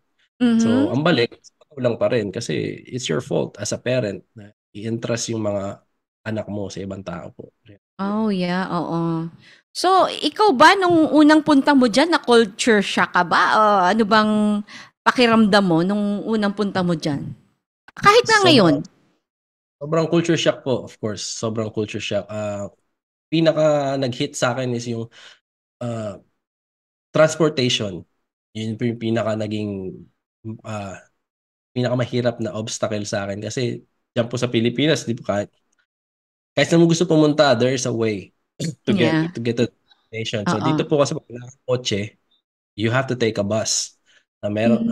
So, Mhm. ang balik, kulang pa rin kasi it's your fault as a parent na i-entrust yung mga anak mo sa ibang tao po. Oh, yeah, oo. So, ikaw ba nung unang punta mo diyan na-culture shock ka ba o ano bang pakiramdam mo nung unang punta mo diyan? Kahit na Sobrang ngayon? sobrang culture shock po, of course. Sobrang culture shock. Pinaka nag-hit sa akin is yung ah, transportation. Yun po yung ah, pinakamahirap na obstacle sa akin kasi diyan po sa Pilipinas, di po kahit saan mo gusto pumunta, there is a way to get Yeah, to get to the destination. So oo. dito po kasi pag wala kang kotse, you have to take a bus. Hmm,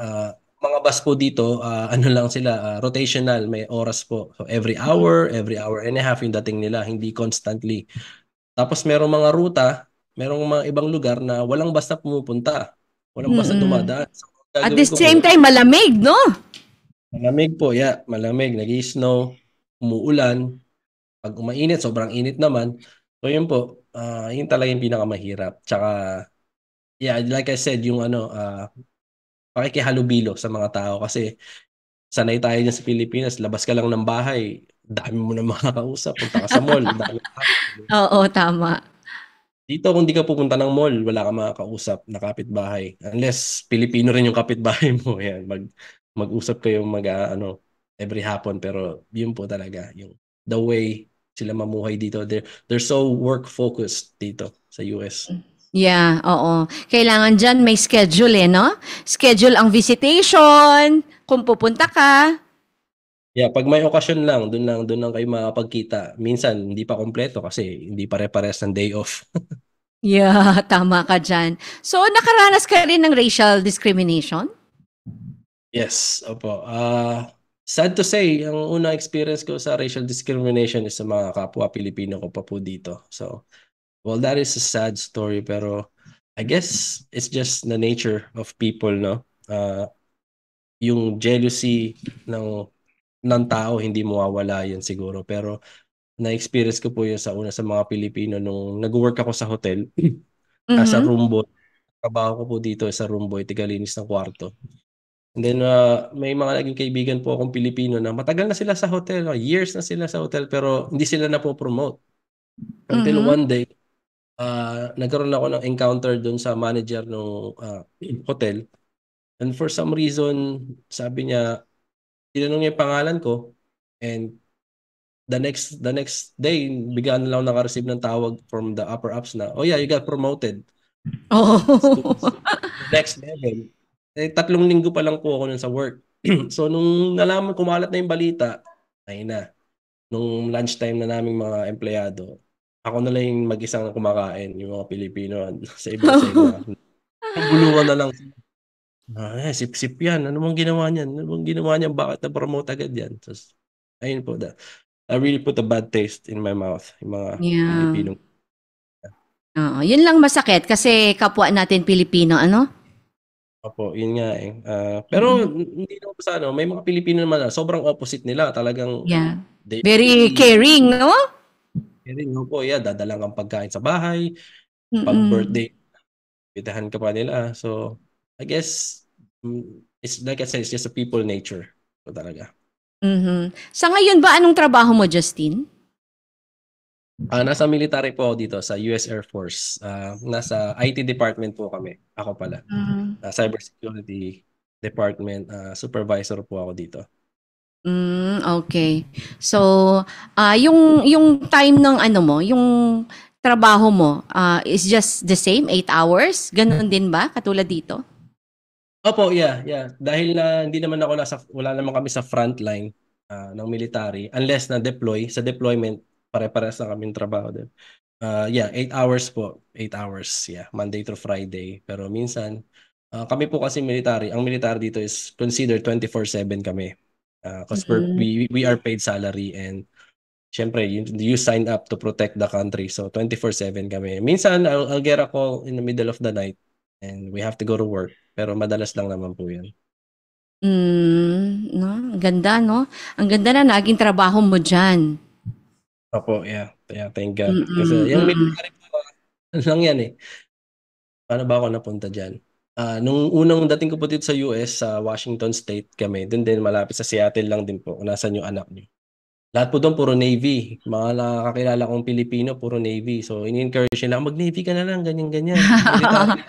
Mga bus po dito, ano lang sila, rotational, may oras po. So every hour and a half yung dating nila, hindi constantly. Tapos merong mga ruta, merong mga ibang lugar na walang bus na pumupunta. Walang bus na mm. dumadaan. So, ang At the gagawin ko po, same time malamig, 'no? malamig po, yeah, malamig, nag-snow, umuulan. Pag umainit, sobrang init naman. So yun po, yun talaga yung pinakamahirap. Tsaka, yeah, like I said, yung pakikihalubilo sa mga tao kasi sanay tayo dyan sa Pilipinas, labas ka lang ng bahay, dami mo na makakausap, punta ka sa mall, dami. Oo, tama. Dito kung di ka pupunta ng mall, wala kang makakausap na kapitbahay. Unless Pilipino rin yung kapitbahay mo, yan. Mag-usap kayo every hapon pero yun po talaga yung the way sila mamuhay dito. They're so work focused dito sa US. Yeah, oo. Kailangan diyan may schedule, eh, 'no? Schedule ang visitation, kung pupunta ka. Yeah, pag may okasyon lang, doon lang kayo makakapagkita. Minsan hindi pa kompleto kasi hindi pare-pares ng day off. Yeah, tama ka diyan. So, nakaranas ka rin ng racial discrimination? Yes, opo. Sad to say, ang unang experience ko sa racial discrimination is sa mga kapwa Pilipino ko pa po dito. So, well, that is a sad story, pero I guess it's just the nature of people, no? Yung jealousy ng tao, hindi mawawala yan siguro. Pero na-experience ko po yun sa una sa mga Pilipino nung nag-work ako sa hotel as a Mhm. room boy. Trabaho ko po dito sa room boy, tigalinis ng kwarto. And then may mga naging kaibigan po akong Pilipino na matagal na sila sa hotel, years na sila sa hotel pero hindi sila napopromote. Until Mhm. one day, nagkaroon ako ng encounter doon sa manager ng hotel. And for some reason, sabi niya, tinanong niya yung pangalan ko and the next day, bigla na lang ako naka-receive ng tawag from the upper ups na, oh yeah, you got promoted to Oh. the next level. Eh, 3 linggo pa lang po ako nun sa work. So, nung nalaman, kumalat na yung balita, ay na, nung lunchtime na naming mga empleyado, ako na lang yung mag-isang kumakain, yung mga Pilipino sa ibang side na. Guluhan na lang. Sip-sip yan. Ano bang ginawa niyan? Ano bang ginawa niyan? Bakit na-promote agad yan? So, ayun po. I really put a bad taste in my mouth. Yung mga Yeah. Pilipino. Oo, yun lang masakit kasi kapwa natin Pilipino, ano? Opo, yun nga eh. Pero Mm. hindi naman po sa ano, may mga Pilipino naman na sobrang opposite nila. Talagang Yeah. they Very really caring, no? caring po. Yeah, dadalang ang pagkain sa bahay. Pag Mm. birthday, pitahan ka pa nila. So, I guess, it's like I said, it's just a people nature. So, talaga. Mhm. Sa ngayon ba anong trabaho mo, Justin? Nasa military po ako dito sa US Air Force. Nasa IT department po kami. Ako pala. Mhm. Cybersecurity department. Supervisor po ako dito. Okay. So, yung time ng ano mo, yung trabaho mo, is just the same, 8 hours? Gano'n din ba katulad dito? Opo, yeah, yeah. Dahil na hindi naman ako wala naman kami sa front line ng military unless na deploy. Sa deployment, pare-parehas na kaming trabaho din. Yeah, 8 hours po. 8 hours, yeah. Monday to Friday. Pero minsan, kami po kasi military. Ang military dito is considered 24/7 kami. Because Mm. we are paid salary and syempre, you signed up to protect the country. So 24/7 kami. Minsan, I'll get a call in the middle of the night and we have to go to work. Pero madalas lang naman po yun. 'No, ang ganda 'no? Ang ganda na naging trabaho mo diyan. Opo, yeah. Yeah, thank God. Kasi yung Mm. military po, ano lang yan eh. Paano ba ako napunta dyan? Nung unang dating ko po dito sa US, sa Washington State kami, dun din malapit sa Seattle lang din po, kung nasan yung anak niyo. Lahat po doon puro Navy. Mga nakakakilala kong Pilipino, puro Navy. So, ini-encourage nila, mag-Navy ka na lang, ganyan-ganyan. Military.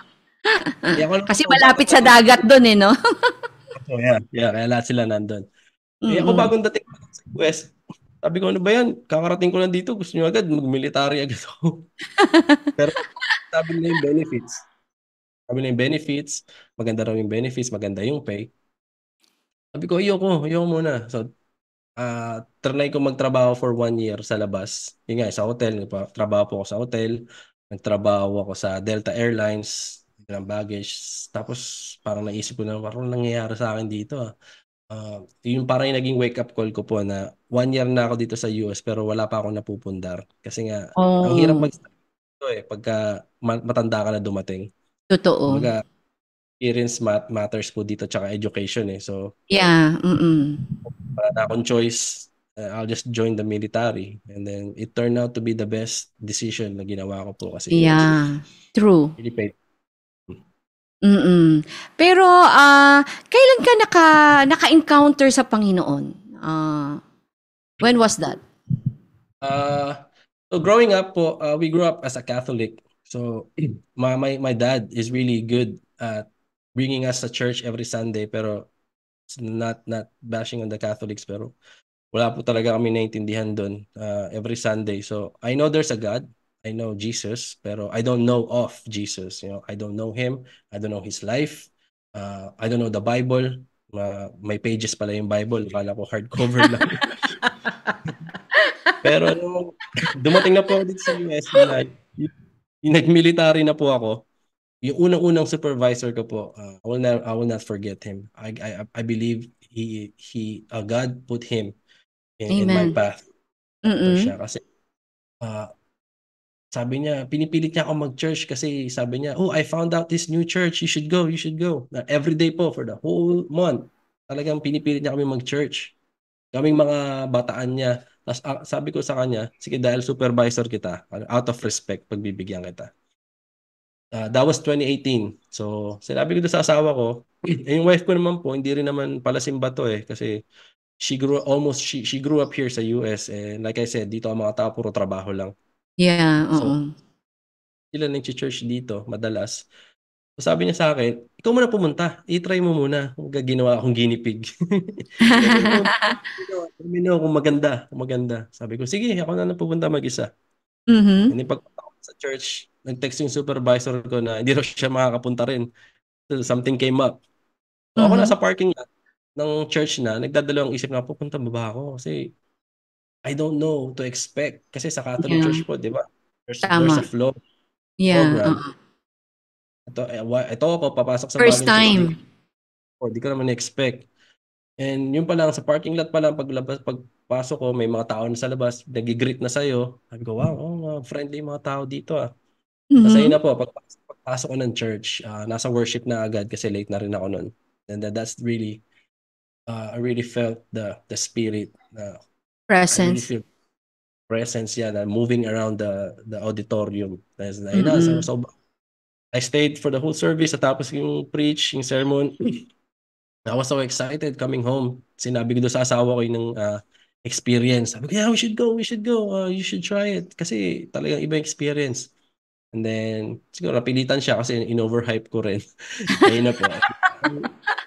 Eh, ako lang Kasi po, malapit bagong sa dating. dagat dun, eh, 'no? So, yeah, yeah, kaya lahat sila nandun. Eh, ako Mm. bagong dating pa lang sa US. Sabi ko, ano ba yan? Kakarating ko lang dito, gusto nyo agad, mag-military agad ako. Pero sabi nila yung benefits. Sabi nila yung benefits, maganda raw yung benefits, maganda yung pay. Sabi ko, ayoko muna. So, trinay ko magtrabaho for 1 year sa labas. Yun nga, sa hotel. Nagtrabaho po ako sa hotel. Nagtrabaho ako sa Delta Airlines ng baggage. Tapos parang naisip ko na parang nangyayari sa akin dito. Yun parang yung naging wake up call ko po na 1 year na ako dito sa US pero wala pa akong napupundar. Kasi nga, ang hirap Oh, mag-start dito pagka matanda ka na dumating. totoo. Kumbaga, experience matters po dito tsaka education eh. So, Yeah, wala na akong choice. I'll just join the military. And then it turned out to be the best decision na ginawa ko po kasi Yeah, true. really paid. Pero, kailan ka naka-encounter sa Panginoon? When was that? Uh, so growing up po, we grew up as a Catholic. So my dad is really good at bringing us to church every Sunday pero not bashing on the Catholics pero wala po talaga kami naintindihan doon every Sunday. So I know there's a God. I know Jesus, pero I don't know of Jesus. I don't know him. I don't know his life. I don't know the Bible. May pages pala yung Bible. Akala ko hardcover lang. Pero nung dumating na po ako dito sa US, yung nag-military na po ako, yung unang-unang supervisor ko po, I will not forget him. I believe God put him in my Amen. path. Mentor siya Mm. kasi ah, sabi niya, pinipilit niya ako mag-church kasi sabi niya, oh, I found out this new church, you should go, you should go. Na every day po for the whole month. Talagang pinipilit niya kami mag-church. Kaming mga bataan niya. Tapos sabi ko sa kanya, sige dahil supervisor kita, out of respect, pagbibigyan kita. That was 2018. So, sinabi ko doon sa asawa ko, yung wife ko naman po, hindi rin naman pala simba to kasi she grew up here sa US, and like I said, dito ang mga tao puro trabaho lang. Yeah, So, oo. sila nag-church dito madalas. So, sabi niya sa akin, ikaw muna pumunta, i-try mo muna. Ginawa akong guinea pig. Sabi ko, pumunta, let me know kung maganda. Sabi ko, sige, ako na pupunta mag-isa. And Mhm. then pagpunta ko sa church, nag-text yung supervisor ko na hindi raw siya makakapunta rin. So, something came up. So ako Mhm. nasa parking lot ng church na, nagdadalawang isip na pupunta ba ako? Kasi I don't know to expect. Kasi sa Catholic Yeah, Church po, di ba? There's a tama. flow Yeah, program. oo. Ito ako, papasok sa First bagong church, time. di ko naman expect. And yun pa lang, sa parking lot pa lang, pagpasok ko, may mga tao na sa labas, nag-greet na sa'yo. Sabi ko, wow, friendly mga tao dito ah. Tapos ayun Mhm. na po, pagpasok ko ng church, nasa worship na agad kasi late na rin ako nun. And that's really, I really felt the spirit. I really Presence. feel presence yan, moving around the auditorium. Tapos ayun na, Mm. so I stayed for the whole service, at tapos yung preach, yung sermon. I was so excited coming home. Sinabi ko doon sa asawa ko yung experience. Sabi ko, yeah, we should go. You should try it. Kasi talagang iba yung experience. And then, siguro napilitan siya kasi in-overhype ko rin. Ayun na po.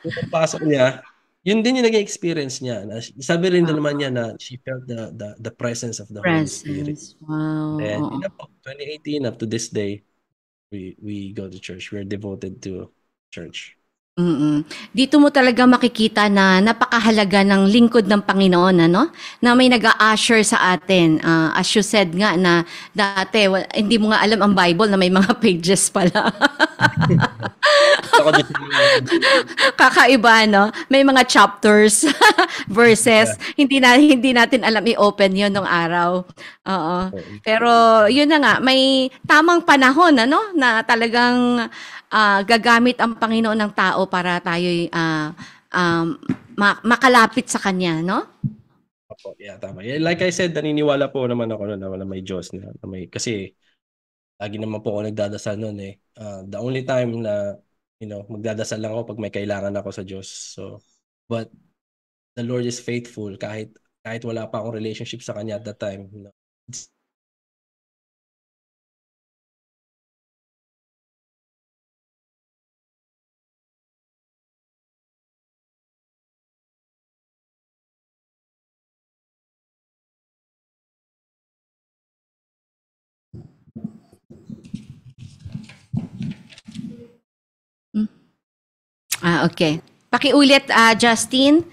Yung pagpasok niya, yun din yung naging experience niya. Sabi rin na naman niya na she felt the presence of the Holy Spirit. Presence. Wow, And oo. yun na po, 2018 up to this day, we go to church. We're devoted to church. Mm. Dito mo talaga makikita na napakahalaga ng lingkod ng Panginoon, ano? Na may nag-a-usher sa atin. As you said nga na dati, hindi mo nga alam ang Bible na may mga pages pala. Ako din sa mga Kakaiba, no? May mga chapters, verses. Hindi natin alam i-open 'yon nung araw. Oo. Pero 'yun na nga, may tamang panahon ano na talagang gagamit ang Panginoon ng tao para tayo'y makalapit sa kanya, no? Opo, yeah, tama. Yeah, like I said, naniniwala po naman ako na may Diyos na may kasi lagi naman po ako nagdadasal noon eh. The only time na magdadasal lang ako pag may kailangan ako sa Diyos. So, but the Lord is faithful kahit wala pa akong relationship sa kanya at that time. Hmm. Okay. Pakiulit, Justin.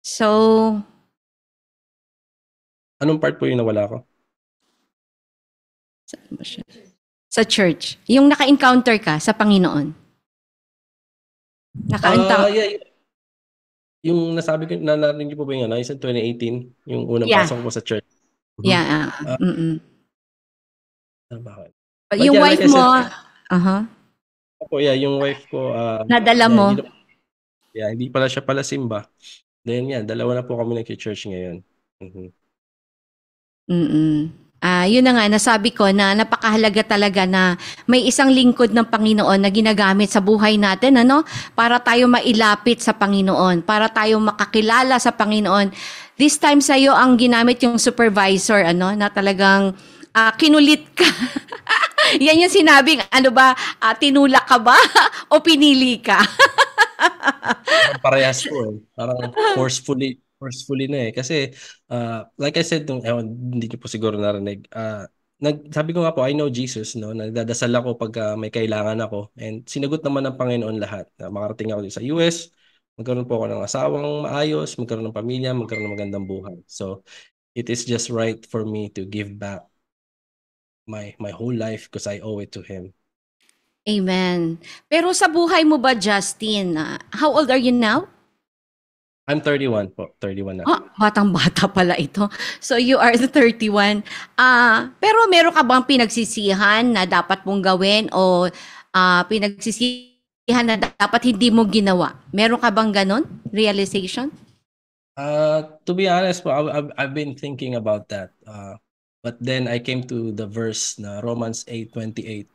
So, Anong part po yung nawala ko? saan ba siya? Sa church. Yung naka-encounter ka sa Panginoon. Naka-encounter. Yeah, yung nasabi ko, narinig niyo po ba yung yung 2018, yung unang Yeah. pasok ko sa church. Mhm. Yeah. Mm-mm. Bakit? But Yung yeah, like wife I mo, said, yung wife ko, nadala yeah, mo. hindi pala siya pala simba. Then yan, dalawa na po kami nag-church ngayon. Mhm. Mm. Yun na nga, nasabi ko na napakahalaga talaga na may isang lingkod ng Panginoon na ginagamit sa buhay natin, ano? Para tayo mailapit sa Panginoon, para tayo makakilala sa Panginoon. This time sa iyo ang ginamit yung supervisor, ano? Na talagang kinulit ka. Yan yung sinabing, ano ba, tinulak ka ba o pinili ka? Parehas po eh. Parang forcefully na eh. Kasi, like I said, hindi niyo po siguro narinig. Sabi ko nga po, I know Jesus, no? Nagdadasal ako pag may kailangan ako. And sinagot naman ng Panginoon lahat. Na makarating ako dito sa US, magkaroon po ako ng asawang maayos, magkaroon ng pamilya, magkaroon ng magandang buhay. So, it is just right for me to give back my whole life because I owe it to Him. Amen. Pero sa buhay mo ba, Justin, how old are you now? I'm 31 po. 31 na. Batang-bata pala ito. So you are the 31. Pero meron ka bang pinagsisihan na dapat mong gawin o pinagsisihan na dapat hindi mo ginawa? Meron ka bang ganon? Realization? To be honest po, I've been thinking about that. But then I came to the verse na Romans 8:28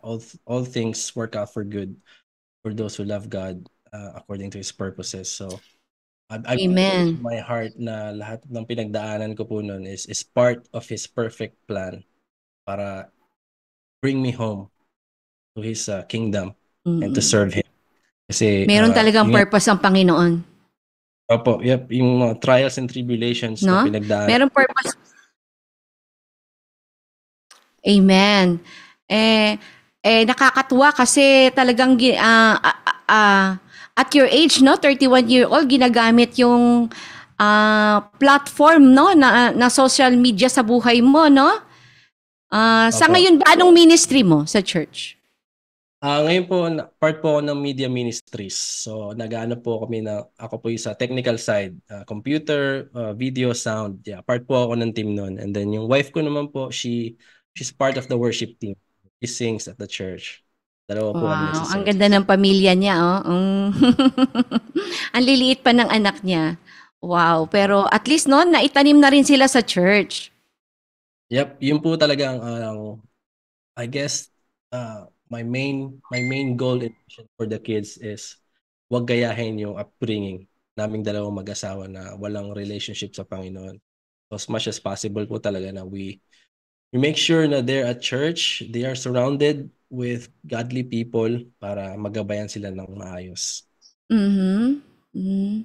all things work out for good for those who love God according to His purposes. So I believe in Amen. my heart na lahat ng pinagdaanan ko po noon is part of His perfect plan para bring me home to His kingdom and to Mm. serve Him. Kasi Meron talagang yun, purpose ang Panginoon, opo, yep, yung mga trials and tribulations na no? pinagdaanan. Meron purpose. Amen. Eh, nakakatuwa kasi talagang at your age, no, 31-year-old, ginagamit yung platform, no, na social media sa buhay mo, no? Sa Opo. ngayon ba, anong ministry mo sa church? Ngayon po, part po ako ng media ministries. So, nag-ano po kami ako po yung sa technical side, computer, video, sound. Yeah, part po ako ng team noon. And then yung wife ko naman po, she's part of the worship team. She sings at the church. Dalawa po kami Wow, ang ganda nagsiservice. ng pamilya niya, oh. Ang liliit pa ng anak niya. Wow, pero at least no, naitanim na rin sila sa church. Yep, yun po talaga ang I guess my main goal and mission for the kids is wag gayahin yung upbringing naming dalawang mag-asawa na walang relationship sa Panginoon. So as much as possible po talaga na we make sure na they're at church, they are surrounded with godly people para magabayan sila ng maayos. Mhm. Mhm.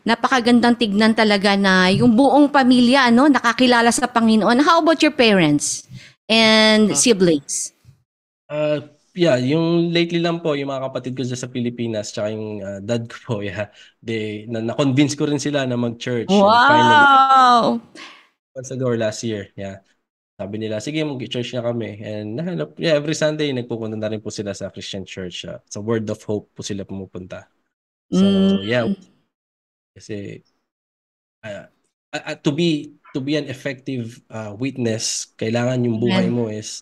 Napakagandang tignan talaga na yung buong pamilya ano nakakilala sa Panginoon. How about your parents and siblings? Yeah, yung lately lang po, yung mga kapatid ko dyan sa Pilipinas, tsaka yung dad ko po, yeah, na-convince ko rin sila na mag-church. And finally, Wow! months ago or last year, yeah. Sabi nila, sige, mag-church na kami. And every Sunday, nagpupunta na rin po sila sa Christian church. Sa Word of Hope po sila pumupunta. So, yeah, Mm, kasi to be an effective witness, kailangan yung buhay amen. mo is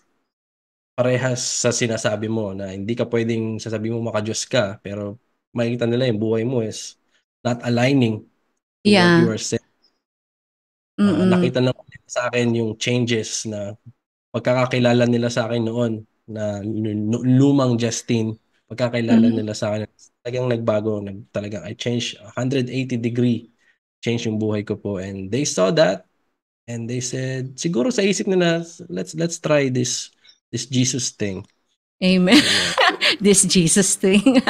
parehas sa sinasabi mo na hindi ka pwedeng sasabihin mo maka-Diyos ka, pero makikita nila yung buhay mo is not aligning to what you Yeah. are saying. Mm. Nakita na sa akin yung changes na pagkakakilala nila sa akin noon na lumang Justin, pagkakilala Mhm. nila sa akin, talagang nagbago, talagang I changed 180 degree change yung buhay ko po, and they saw that and they said siguro sa isip nila, let's try this Jesus thing. Amen. So yeah. This Jesus thing.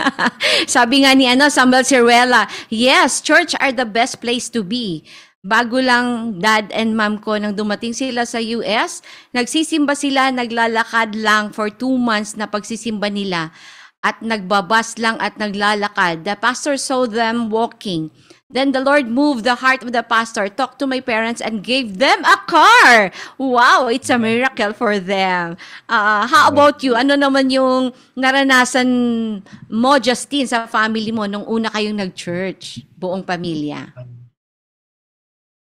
Sabi nga ni Samuel Ciruela, yes, church are the best place to be. Bago lang dad and mom ko nang dumating sila sa US, nagsisimba sila, naglalakad lang for 2 months na pagsisimba nila at nagbabas lang at naglalakad. The pastor saw them walking. Then the Lord moved the heart of the pastor, talked to my parents, and gave them a car. Wow, it's a miracle for them. How about you? Ano naman yung naranasan mo, Justine, sa family mo nung una kayong nag-church, buong pamilya?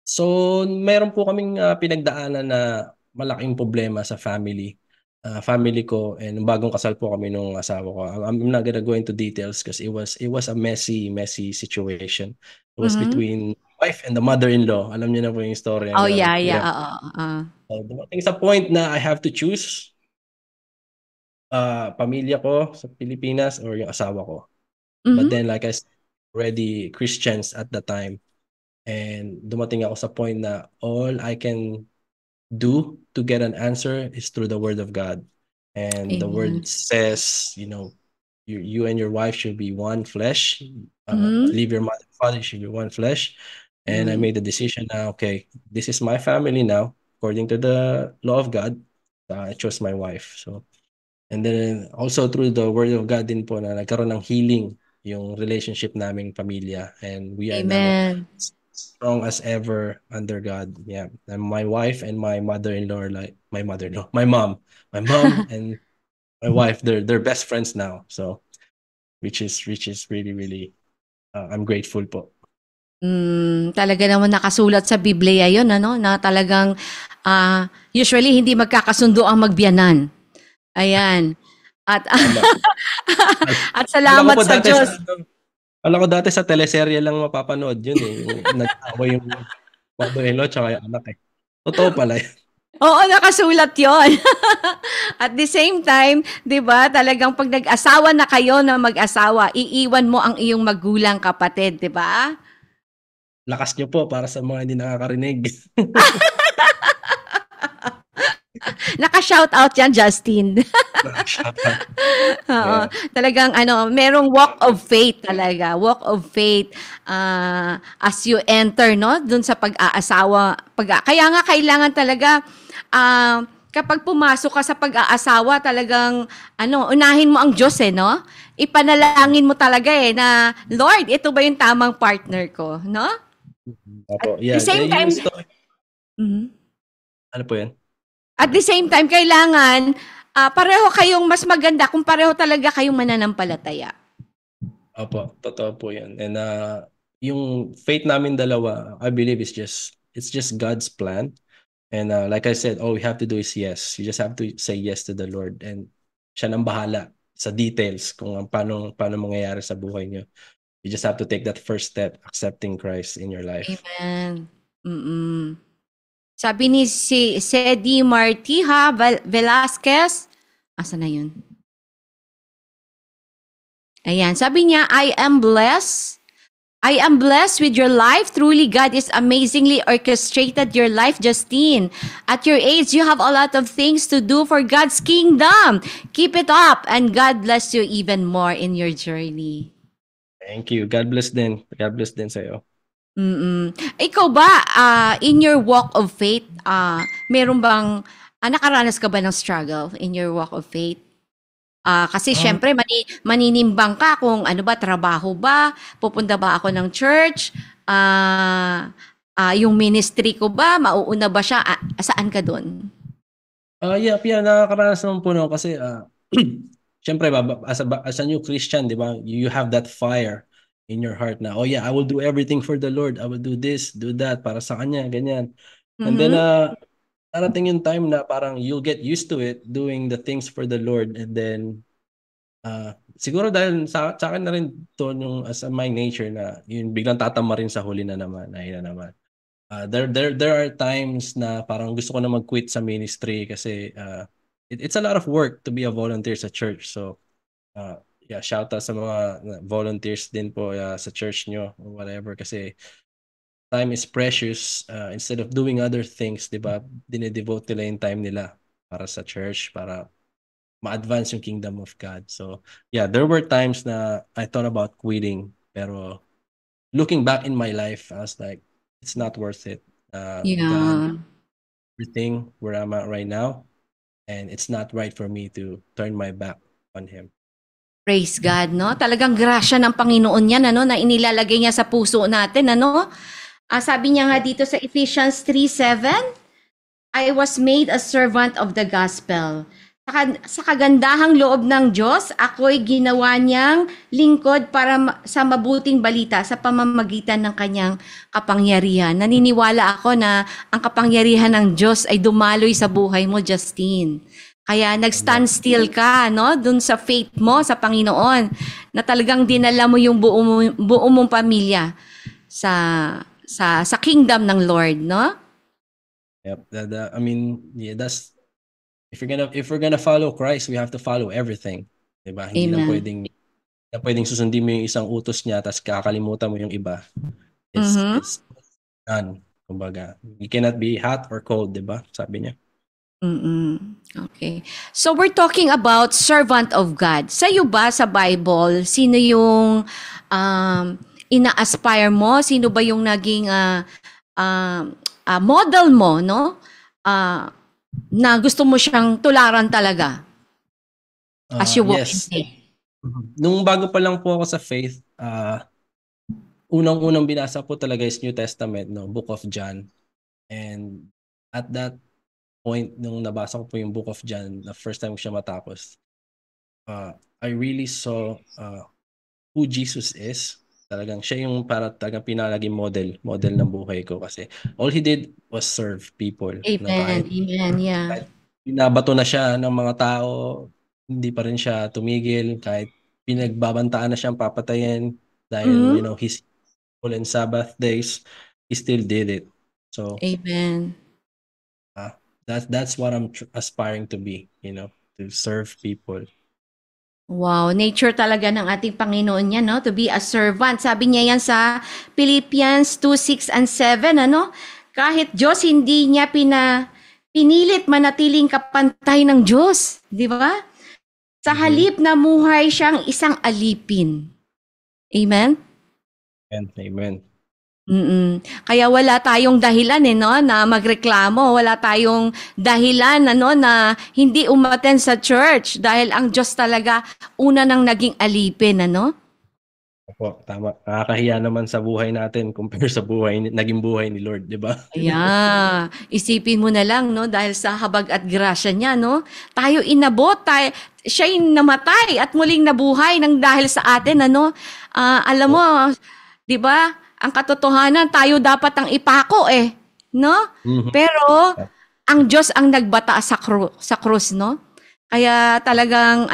So, meron po kaming pinagdaanan na malaking problema sa family ko, and bagong kasal po kami nung asawa ko. I'm not gonna go into details because it was a messy situation. It was Mhm. between wife and the mother-in-law. Alam niyo na po yung story Oh, hanggang yeah, yeah, yeah. oo. So, dumating sa point na I have to choose pamilya ko sa Pilipinas or yung asawa ko. But Mhm. then, like I said, already Christians at the time. And dumating ako sa point na all I can do to get an answer is through the Word of God. And the Word Amen. says, you and your wife should be one flesh. Mhm. Leave your mother and father, you should be one flesh. And I Mm. made the decision na, okay, this is my family now. According to the law of God, I chose my wife. So, and then also through the Word of God din po na nagkaroon ng healing yung relationship naming pamilya. And we are now Amen. strong as ever under God. Yeah. And my wife and my mother-in-law are like my mother-in-law, my mom and my wife, they're best friends now. So which is really, really I'm grateful po. Talaga naman nakasulat sa Biblia 'yon ano, na talagang, usually hindi magkakasundo ang magbiyanan. Ayan, at Tama. at Akala ko salamat po sa dati Diyos. sa akala ko dati sa teleserye lang mapapanood yun eh. Yung nag-away yung mother-in-law tsaka yung anak eh. Totoo pala yun. Oo, nakasulat 'yon. At the same time, 'di ba, talagang 'pag nag-asawa na kayo na mag-asawa, iiwan mo ang iyong magulang, kapatid, 'di ba? Lakas niyo po para sa mga hindi nakakarinig. Naka-shoutout 'yan, Justin. Shoutout. Oo, Yeah. talagang ano, merong walk of faith talaga, walk of faith, as you enter 'no, dun sa pag-aasawa, kaya nga kailangan talaga, kapag pumasok ka sa pag-aasawa talagang ano, unahin mo ang Diyos, eh, 'no? Ipanalangin mo talaga, eh, na, "Lord, ito ba yung tamang partner ko?" 'No? At Opo, the yeah. same Yung time story, mhm. ano po yan? At the same time kailangan, pareho kayong mas maganda kung pareho talaga kayong mananampalataya. Opo, totoo po yan. And yung faith namin dalawa, I believe it's just God's plan. And like I said, all we have to do is yes. You just have to say yes to the Lord, and siya nang bahala sa details kung paano mangyayari sa buhay niyo. You just have to take that first step, accepting Christ in your life. Amen. Mm. Sabi ni si Sedi Martiha Velasquez, asa na yun? Ayan, sabi niya, I am blessed. I am blessed with your life. Truly, God is amazingly orchestrated your life, Justine. At your age, you have a lot of things to do for God's kingdom. Keep it up, and God bless you even more in your journey. Thank you. God bless din. God bless din sa'yo. Mm. Ikaw ba, in your walk of faith, meron bang, nakaranas ka ba ng struggle in your walk of faith? Kasi Um, siyempre maninimbang ka kung ano ba, trabaho ba, pupunta ba ako ng church, yung ministry ko ba, mauuna ba siya, saan ka dun? yeah, nakakaranas naman po no kasi syempre as a new Christian, 'di ba? You have that fire in your heart na, oh yeah, I will do everything for the Lord. I will do this, do that para sa kanya, ganyan. And then Mhm. darating yung time na parang you'll get used to it doing the things for the Lord, and then siguro dahil sa akin na rin to yung as a my nature na yun biglang tatama rin sa huli na naman, ayun na naman. There are times na parang gusto ko na mag-quit sa ministry kasi it's a lot of work to be a volunteer sa church. So yeah, shout out sa mga volunteers din po sa church nyo or whatever, kasi time is precious. Instead of doing other things, 'di ba? Dinedevote nila yung time nila para sa church, para ma-advance yung kingdom of God. So yeah, there were times na I thought about quitting, pero looking back in my life, I was like, it's not worth it. God, Yeah. everything where I'm at right now, and it's not right for me to turn my back on Him. Praise God, 'no? Talagang grasya ng Panginoon 'yan ano, na inilalagay niya sa puso natin ano? Sabi niya nga Yeah. dito sa Ephesians 3:7, I was made a servant of the gospel. Sa kagandahang loob ng Diyos, ako'y ginawa niyang lingkod para sa mabuting balita sa pamamagitan ng kanyang kapangyarihan. Naniniwala ako na ang kapangyarihan ng Diyos ay dumaloy sa buhay mo, Justine. Kaya nag-stand Amen. still ka, no? Dun sa faith mo sa Panginoon, na talagang dinala mo yung buo mong pamilya sa sa kingdom ng Lord, no? Yep. I mean, yeah, that's if we're gonna follow Christ, we have to follow everything. 'Di ba? Amen. Hindi lang pwedeng susundin mo yung isang utos niya tapos kakalimutan mo yung iba. Mhm. It's none. Kumbaga, you cannot be hot or cold, 'di ba? Sabi niya. Mm. Okay. So we're talking about servant of God. Sa'yo ba sa Bible, sino yung ina-aspire mo? Sino ba yung naging model mo, no? Ah, na gusto mo siyang tularan talaga as you walk in Yes. faith. Nung bago pa lang po ako sa faith, unang-unang binasa po talaga is New Testament, no, Book of John. And at that point, nung nabasa ko po yung Book of John, the first time ko siya matapos, I really saw who Jesus is. Talagang siya yung para talagang pinalaging model ng buhay ko, kasi all he did was serve people, no, Amen. Amen. Yeah. kahit binabato na siya ng mga tao, hindi pa rin siya tumigil, kahit pinagbabantaan na siyang papatayin dahil Mhm. he's full in Sabbath days, he still did it. So Amen. That's what I'm aspiring to be, to serve people. Wow, nature talaga ng ating Panginoon yan, no? To be a servant. Sabi niya yan sa Philippians 2:6 and 7, ano? Kahit Diyos, hindi niya pinilit manatiling kapantay ng Diyos. Di ba? Sa Mhm. halip na muhay siyang isang alipin. Amen? And amen. Kaya wala tayong dahilan no na magreklamo, wala tayong dahilan na hindi umattend sa church dahil ang Diyos talaga una nang naging alipin Opo, tama. Nakakahiya naman sa buhay natin compare sa naging buhay ni Lord, di ba? Yeah, isipin mo na lang dahil sa habag at grasya niya tayo inabot, siya yung namatay at muling nabuhay nang dahil sa atin alam mo, 'di ba? Ang katotohanan tayo dapat ang ipako no? Mhm. Pero ang Diyos ang nagbata sa krus, no? Kaya talagang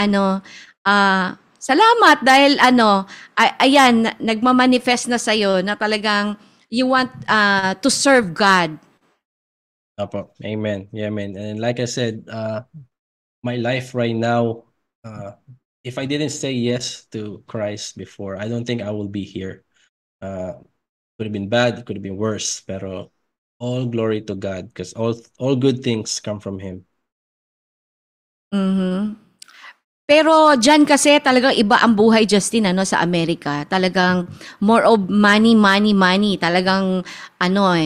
salamat dahil ayan, nagmamanifest na sa'yo na talagang you want to serve God. Opo, amen. Yeah, amen. And like I said, my life right now, if I didn't say yes to Christ before, I don't think I will be here. Could have been bad, it could have been worse, pero all glory to God because all good things come from Him. Mhm. Pero diyan kasi talagang iba ang buhay, Justin, sa Amerika. Talagang more of money, money, money. Talagang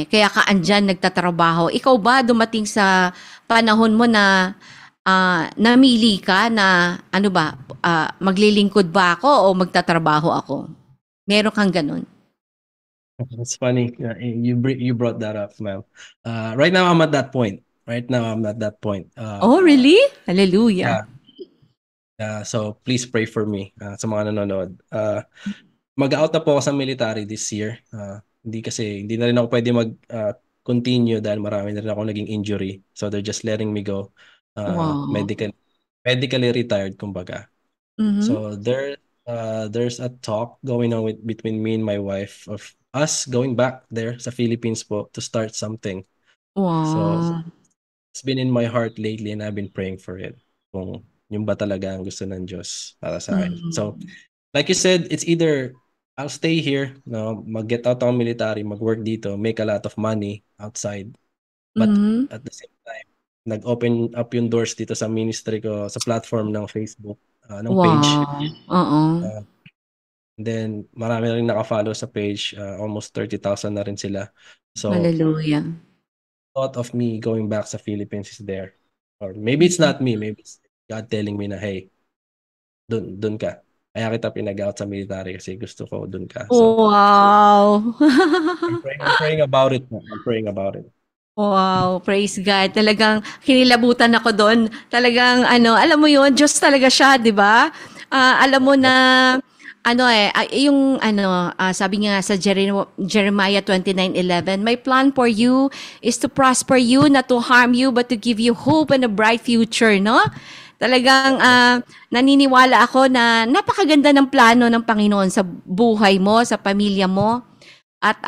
kaya ka andyan nagtatrabaho. Ikaw ba dumating sa panahon mo na namili ka na maglilingkod ba ako o magtatrabaho ako? Meron kang ganun? It's funny, you brought that up, ma'am. Right now I'm at that point. Right now I'm at that point. Oh, really? Hallelujah. Yeah. So please pray for me sa mga nanonood. Mag-out na po ako sa military this year. Hindi na rin ako pwede mag-continue dahil marami na rin ako naging injury. So they're just letting me go. Wow. Medically retired, kumbaga. Mhm. So there's a talk going on between me and my wife of us going back there sa Philippines po to start something. So Wow. it's been in my heart lately and I've been praying for it. Kung yung ba talaga ang gusto ng Diyos para sa akin. So, Mhm. like you said, it's either I'll stay here, no, mag-get out ng military, mag-work dito, make a lot of money outside. But Mhm. at the same time, nag-open up yung doors dito sa ministry ko, sa platform ng Facebook, ng page. Wow. Oo. Uh, then, marami na rin naka-follow sa page. Almost 30,000 na rin sila. So, Hallelujah. thought of me going back sa Philippines is there. Or maybe it's not me, maybe it's God telling me na, hey, dun ka. Kaya kita pinag-out sa military kasi gusto ko dun ka. So, Wow. I'm praying about it. I'm praying about it. Wow, praise God. Talagang kinilabutan ako doon. Talagang alam mo 'yon, Diyos talaga siya, 'di ba? Alam mo na yung sabi nga sa Jeremiah 29:11, "My plan for you is to prosper you, not to harm you, but to give you hope and a bright future," no? Talagang naniniwala ako na napakaganda ng plano ng Panginoon sa buhay mo, sa pamilya mo. At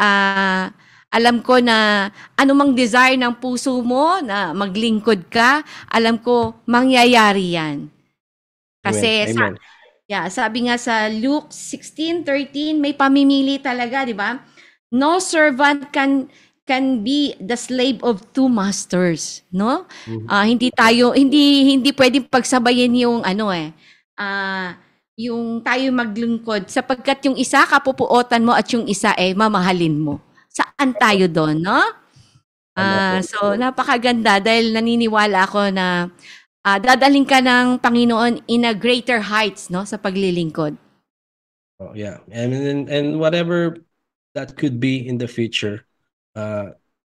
alam ko na anumang desire ng puso mo na maglingkod ka, alam ko mangyayari yan. Amen. Kasi Amen. sabi nga sa Luke 16:13, may pamimili talaga, 'di ba? No servant can be the slave of two masters, no? Mhm. Hindi pwedeng pagsabayin yung yung tayo maglingkod sapagkat yung isa kapupuotan mo at yung isa mamahalin mo. Saan tayo doon, no? Tama po. So napakaganda dahil naniniwala ako na dadalhin ka ng Panginoon in a greater heights, no, sa paglilingkod. Oh, yeah. And whatever that could be in the future,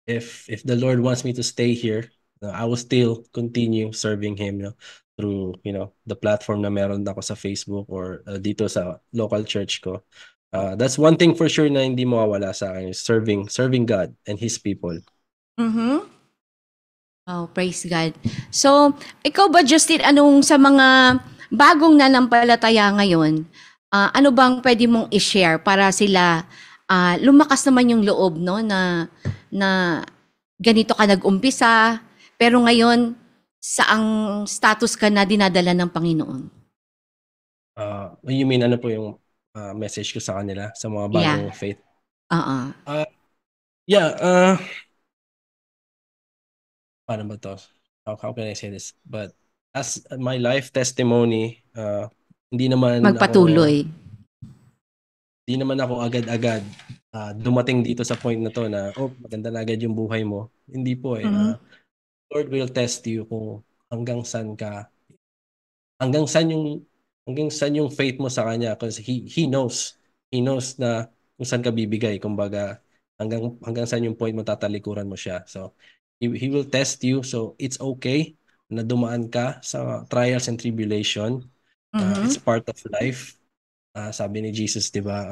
if the Lord wants me to stay here, I will still continue serving Him, through the platform na meron ako sa Facebook or dito sa local church ko. That's one thing for sure na hindi mawawala sa akin is serving God and His people. Mhm. Oh, praise God. So, ikaw ba, Justin, anong sa mga bagong nanampalataya ngayon, ano bang pwede mong i-share para sila lumakas naman yung loob, no, na ganito ka nag-umpisa, Pero ngayon, saang status ka na dinadala ng Panginoon? You mean ano po yung message ko sa kanila, sa mga Yeah. bagong faith? Oo. Yeah, paano ba to? How can I say this? But as my life testimony, hindi naman ako Magpatuloy. hindi naman ako agad-agad dumating dito sa point na to na maganda na agad yung buhay mo. Hindi po eh. Mhm. Lord will test you kung hanggang saan ka, hanggang saan yung faith mo sa kanya, because he knows na kung saan ka bibigay, kumbaga hanggang saan yung point mo, tatalikuran mo siya. So he will test you, so it's okay na dumaan ka sa trials and tribulation. It's Mhm. part of life. Sabi ni Jesus, di ba,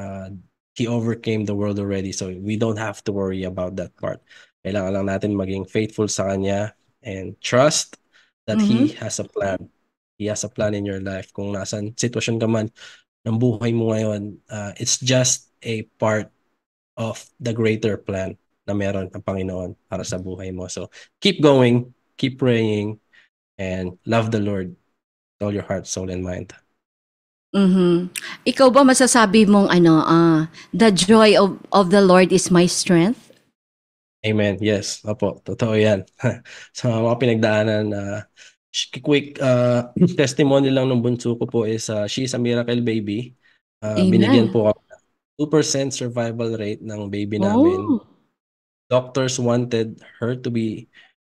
he overcame the world already, so we don't have to worry about that part. Kailangan lang natin maging faithful sa kanya and trust that he Mhm. has a plan. He has a plan in your life. Kung nasan sitwasyon ka man ng buhay mo ngayon, it's just a part of the greater plan na meron ang Panginoon para sa buhay mo. So keep going, keep praying, and love the Lord with all your heart, soul, and mind. Mhm. Ikaw ba masasabi mong the joy of the Lord is my strength? Amen. Yes. Opo. Totoo yan. Sa mga pinagdaanan na quick testimony lang ng bunso ko po is she's a miracle baby. Binigyan Amen. po ako ng 2% survival rate ng baby namin. Oh. Doctors wanted her to be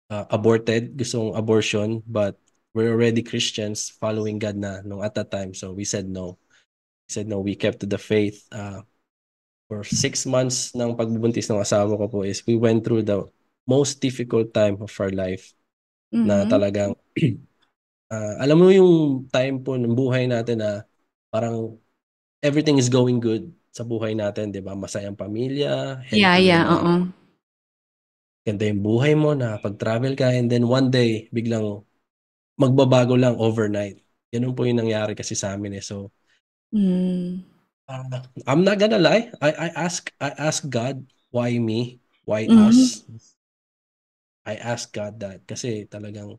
aborted, gustong abortion, but we're already Christians following God na nung at that time. So we said no. We kept to the faith. For 6 months ng pagbubuntis ng asawa ko po is we went through the most difficult time of our life na Mhm. talagang alam mo yung time po ng buhay natin na parang everything is going good sa buhay natin, di ba? Masayang pamilya, Yeah, healthy yeah, yung mga, oo. ganda yung buhay mo na pag-travel ka, and then one day, biglang magbabago lang overnight. Ganun po yung nangyari kasi sa amin eh. So, Hmm. I'm not gonna lie. I ask God, why me? Why Mhm. us? I ask God that kasi talagang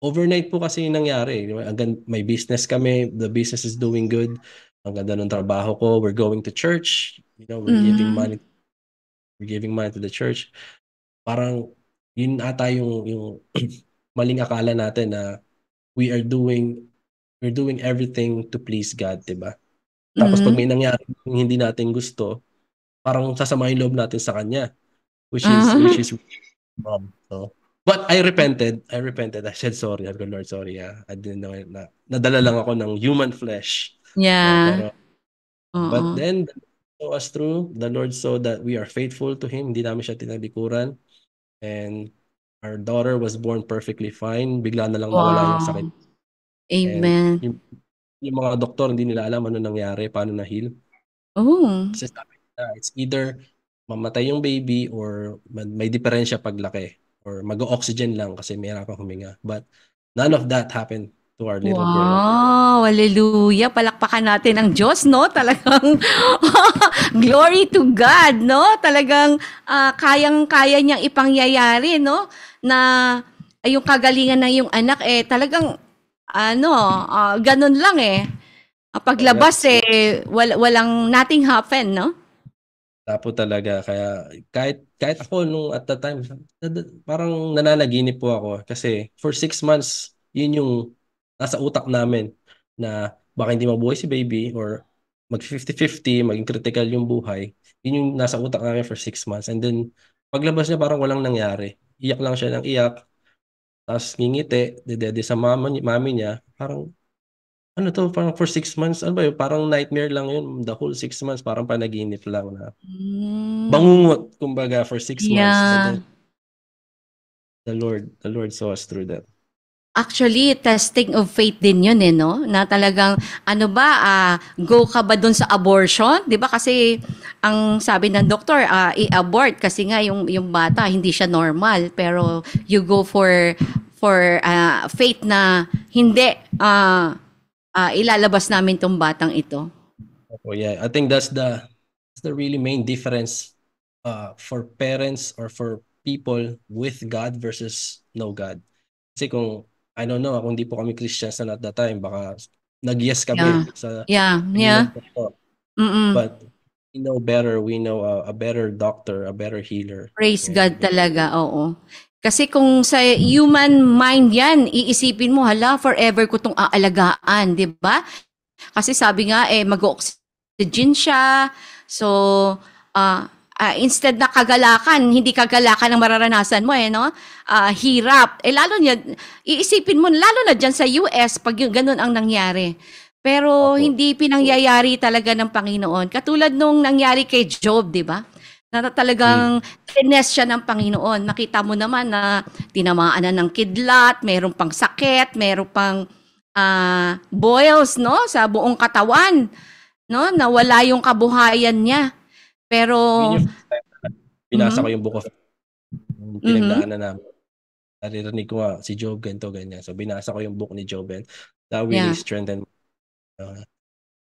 overnight po kasi yung nangyari. Di ba? May business kami, the business is doing good. Ang ganda ng trabaho ko, we're going to church, Mhm. we're giving money to the church. Parang yun ata yung maling akala natin na we are doing we're doing everything to please God, 'di ba? Tapos pag Mhm. may nangyari yung hindi natin gusto, parang sasama yung loob natin sa kanya, which is Mhm. So, but I repented. I said sorry. I go, Lord, sorry. I didn't know na nadala lang ako ng human flesh. No, Yeah. pero but Oo. then saw us through. The Lord saw that we are faithful to Him. Hindi namin siya tinalikuran. And our daughter was born perfectly fine. Bigla na lang nawala yung sakit. Wow. And Amen. yung mga doktor hindi nila alam ano nangyari, paano na heal. Oh. Kasi sabi nila, it's either mamatay yung baby or may diferensya paglaki or mag-oxygen lang kasi may kang huminga. But none of that happened to our little girl. Wow, hallelujah. Palakpakan natin ang Diyos, no? Talagang glory to God, no? Talagang kayang-kaya niyang ipangyayari, no? Na yung kagalingan ng yung anak talagang ganun lang Oh, Paglabas yes, yes. walang nothing happen, no? Tapo talaga. Kaya kahit ako nung at the time, parang nananaginip po ako kasi for 6 months, yun yung nasa utak namin na baka hindi mabuhay si baby or mag 50-50, maging critical yung buhay. Yun yung nasa utak namin for 6 months. And then, paglabas niya parang walang nangyari. Iyak lang siya ng iyak. Tapos ngingiti, dedede sa mami niya. Parang, ano to, parang for 6 months, ano ba yun? Parang nightmare lang yun. The whole 6 months, parang panaginip lang na Hmm. bangungot, kumbaga, for 6 months. But Yeah. then, the Lord saw us through that. Actually, testing of faith din yun no? Na talagang, go ka ba dun sa abortion? Di ba? Kasi, ang sabi ng doktor, i-abort kasi nga yung bata, hindi siya normal. Pero, you go for faith na hindi, ilalabas namin tong batang ito. Oh yeah, I think that's the really main difference for parents or for people with God versus no God. Kasi kung, I don't know, kung di po kami Christians na at that time, baka nag-yes Yeah. kami sa Yeah. Panginoon Yeah. po. Mm. But we know better. We know a better doctor, a better healer. Praise God And talaga, oo. Kasi kung sa human mind yan, iisipin mo, hala, forever ko tong aalagaan, di ba? Kasi sabi nga, mag-oxygen siya. So, instead na kagalakan, hindi kagalakan ang mararanasan mo, no? Hirap. Lalo niya, iisipin mo, lalo na dyan sa US, pag yung ganun ang nangyari. Pero Opo. hindi pinangyayari talaga ng Panginoon. Katulad nung nangyari kay Job, di ba? Na talagang tinest siya ng Panginoon. Nakita mo naman na tinamaan na ng kidlat, mayroon pang sakit, mayroon pang boils, no, sa buong katawan, no, nawala yung kabuhayan niya. Pero Yun yung first time na binasa ko yung book of yung pinagdaanan namin. Naririnig ko nga si Job ganito, ganyan. So binasa ko yung book ni Job and that really yeah. strengthened.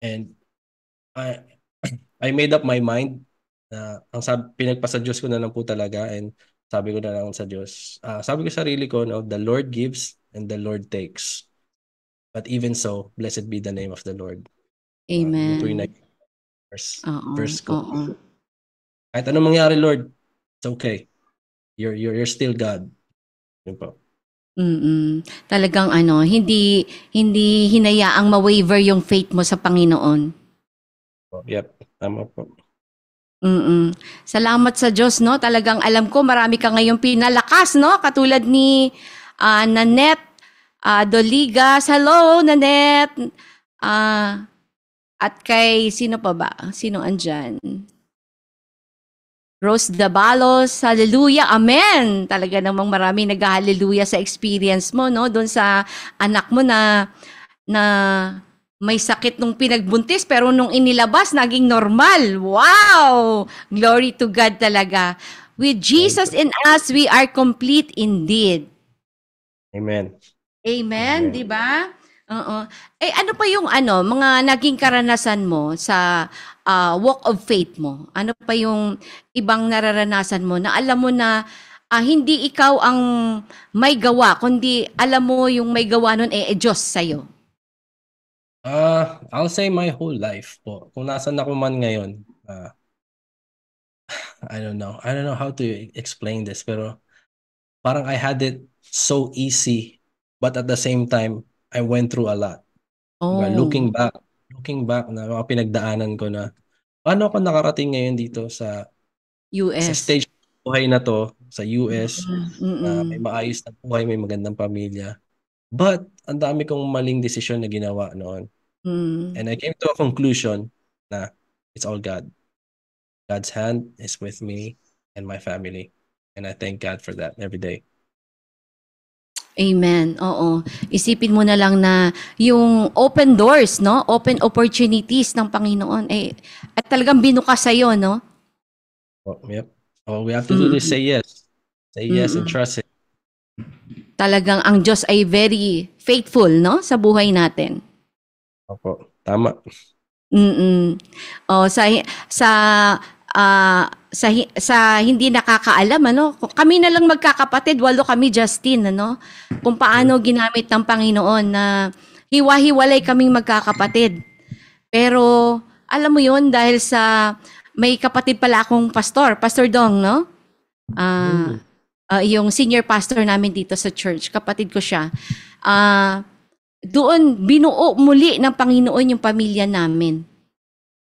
And I made up my mind na pinagpasa Diyos ko na lang po talaga, and sabi ko na lang sa Diyos, sabi ko sa sarili ko, no, the Lord gives and the Lord takes. But even so, blessed be the name of the Lord. Yun po yung Amen. verse ko. Oo. Kahit anong mangyari, Lord, it's okay. You're still God. Yun po. Talagang hindi hinayaang ma-waver yung faith mo sa Panginoon. Yep, tama po. Salamat sa Diyos, no? Talagang alam ko marami ka ngayong pinalakas, no? Katulad ni Nanette Doligas. Hello, Nanette. At kay sino pa ba? Sino andyan? Rose Dabalos, hallelujah, amen. Talaga namang marami nag-hallelujah sa experience mo, no? Doon sa anak mo na may sakit nung pinagbuntis pero nung inilabas naging normal. Wow! Glory to God talaga. With Jesus in us, we are complete indeed. Amen. Amen, di ba? Oo. Ano pa yung mga naging karanasan mo sa walk of faith mo? Ano pa yung ibang nararanasan mo na alam mo na hindi ikaw ang may gawa, kundi alam mo yung may gawa nun Diyos sa'yo? I'll say my whole life po. Kung nasan ako man ngayon, I don't know how to explain this, pero parang I had it so easy, but at the same time, I went through a lot. Diba? Oh, Looking back na mga pinagdaanan ko na paano ako nakarating ngayon dito sa US. stage ng buhay na to sa US, Mm-mm. may maayos na buhay, may magandang pamilya. But ang dami kong maling desisyon na ginawa noon. And I came to a conclusion na it's all God. God's hand is with me and my family. And I thank God for that every day. Amen. Oo. Isipin mo na lang na yung open doors, no? Open opportunities ng Panginoon at talagang binukas sa iyo, no? Yep. All we have to do is say yes. Say yes and trust it. Talagang ang Diyos ay very faithful, no? Sa buhay natin. Opo. Tama. Sa hindi nakakaalam, kami na lang magkakapatid, 8 kami, Justin, kung paano ginamit ng Panginoon na hiwa-hiwalay kaming magkakapatid. Pero alam mo yun, dahil sa may kapatid pala akong Pastor Dong, no? Yung senior pastor namin dito sa church, kapatid ko siya. Doon binuo muli ng Panginoon yung pamilya namin.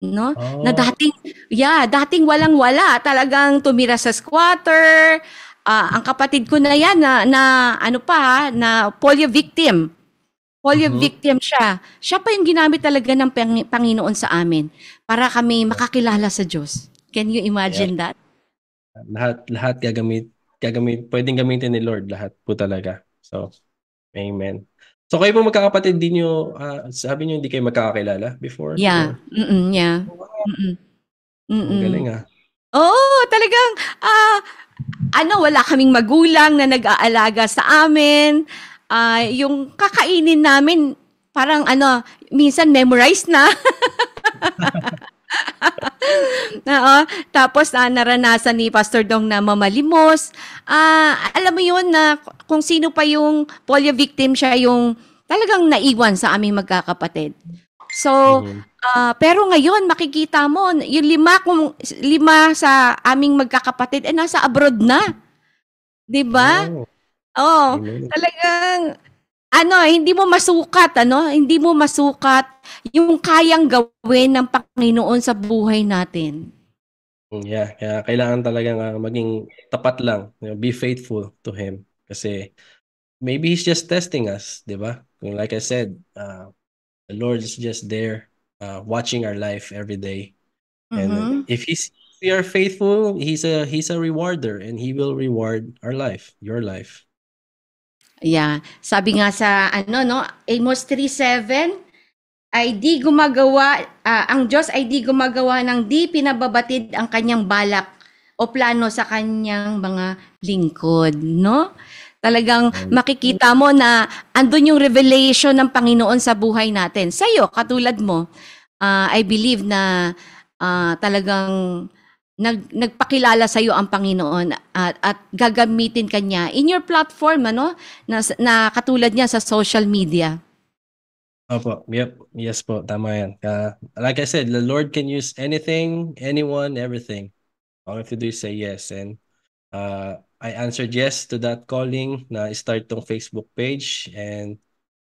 No? Na dating walang-wala, talagang tumira sa squatter. Ang kapatid ko na yan na polio victim. Polio victim siya. Siya pa yung ginamit talaga ng Panginoon sa amin para kami makakilala sa Diyos. Can you imagine that? Lahat pwedeng gamitin ni Lord, lahat po talaga. So, amen. So kayo po magkakapatid, din nyo, sabi nyo hindi kayo magkakakilala before? Yeah. Yeah. Ang galing talagang wala kaming magulang na nag-aalaga sa amin. Yung kakainin namin parang minsan memorized na. Oo, tapos, naranasan ni Pastor Dong na mamalimos. Alam mo yun na kung sino pa yung polio victim, siya yung talagang naiwan sa aming magkakapatid. So, Mhm. pero ngayon makikita mo yung 5 sa aming magkakapatid, nasa abroad na, 'di ba? Oh, Oo, amen. talagang hindi mo masukat hindi mo masukat yung kayang gawin ng Panginoon sa buhay natin. Yeah, kaya kailangan talagang maging tapat lang, be faithful to Him. Kasi maybe He's just testing us, di ba? Like I said, the Lord is just there, watching our life every day. And Mhm. if we are faithful, He's a rewarder, and He will reward our life, your life. Yeah, sabi nga sa Amos 3:7, ay di gumagawa ang Diyos ay di gumagawa ng di pinababatid ang kanyang balak o plano sa kanyang mga lingkod, no? Talagang Um, makikita mo na andun yung revelation ng Panginoon sa buhay natin. Sa'yo, katulad mo, I believe na talagang nagpakilala sa iyo ang Panginoon at gagamitin kanya in your platform na katulad niya sa social media. Opo, yep, yes po, tama yan. Like I said, the Lord can use anything, anyone, everything. All you have to do is say yes. And I answered yes to that calling na start tong Facebook page, and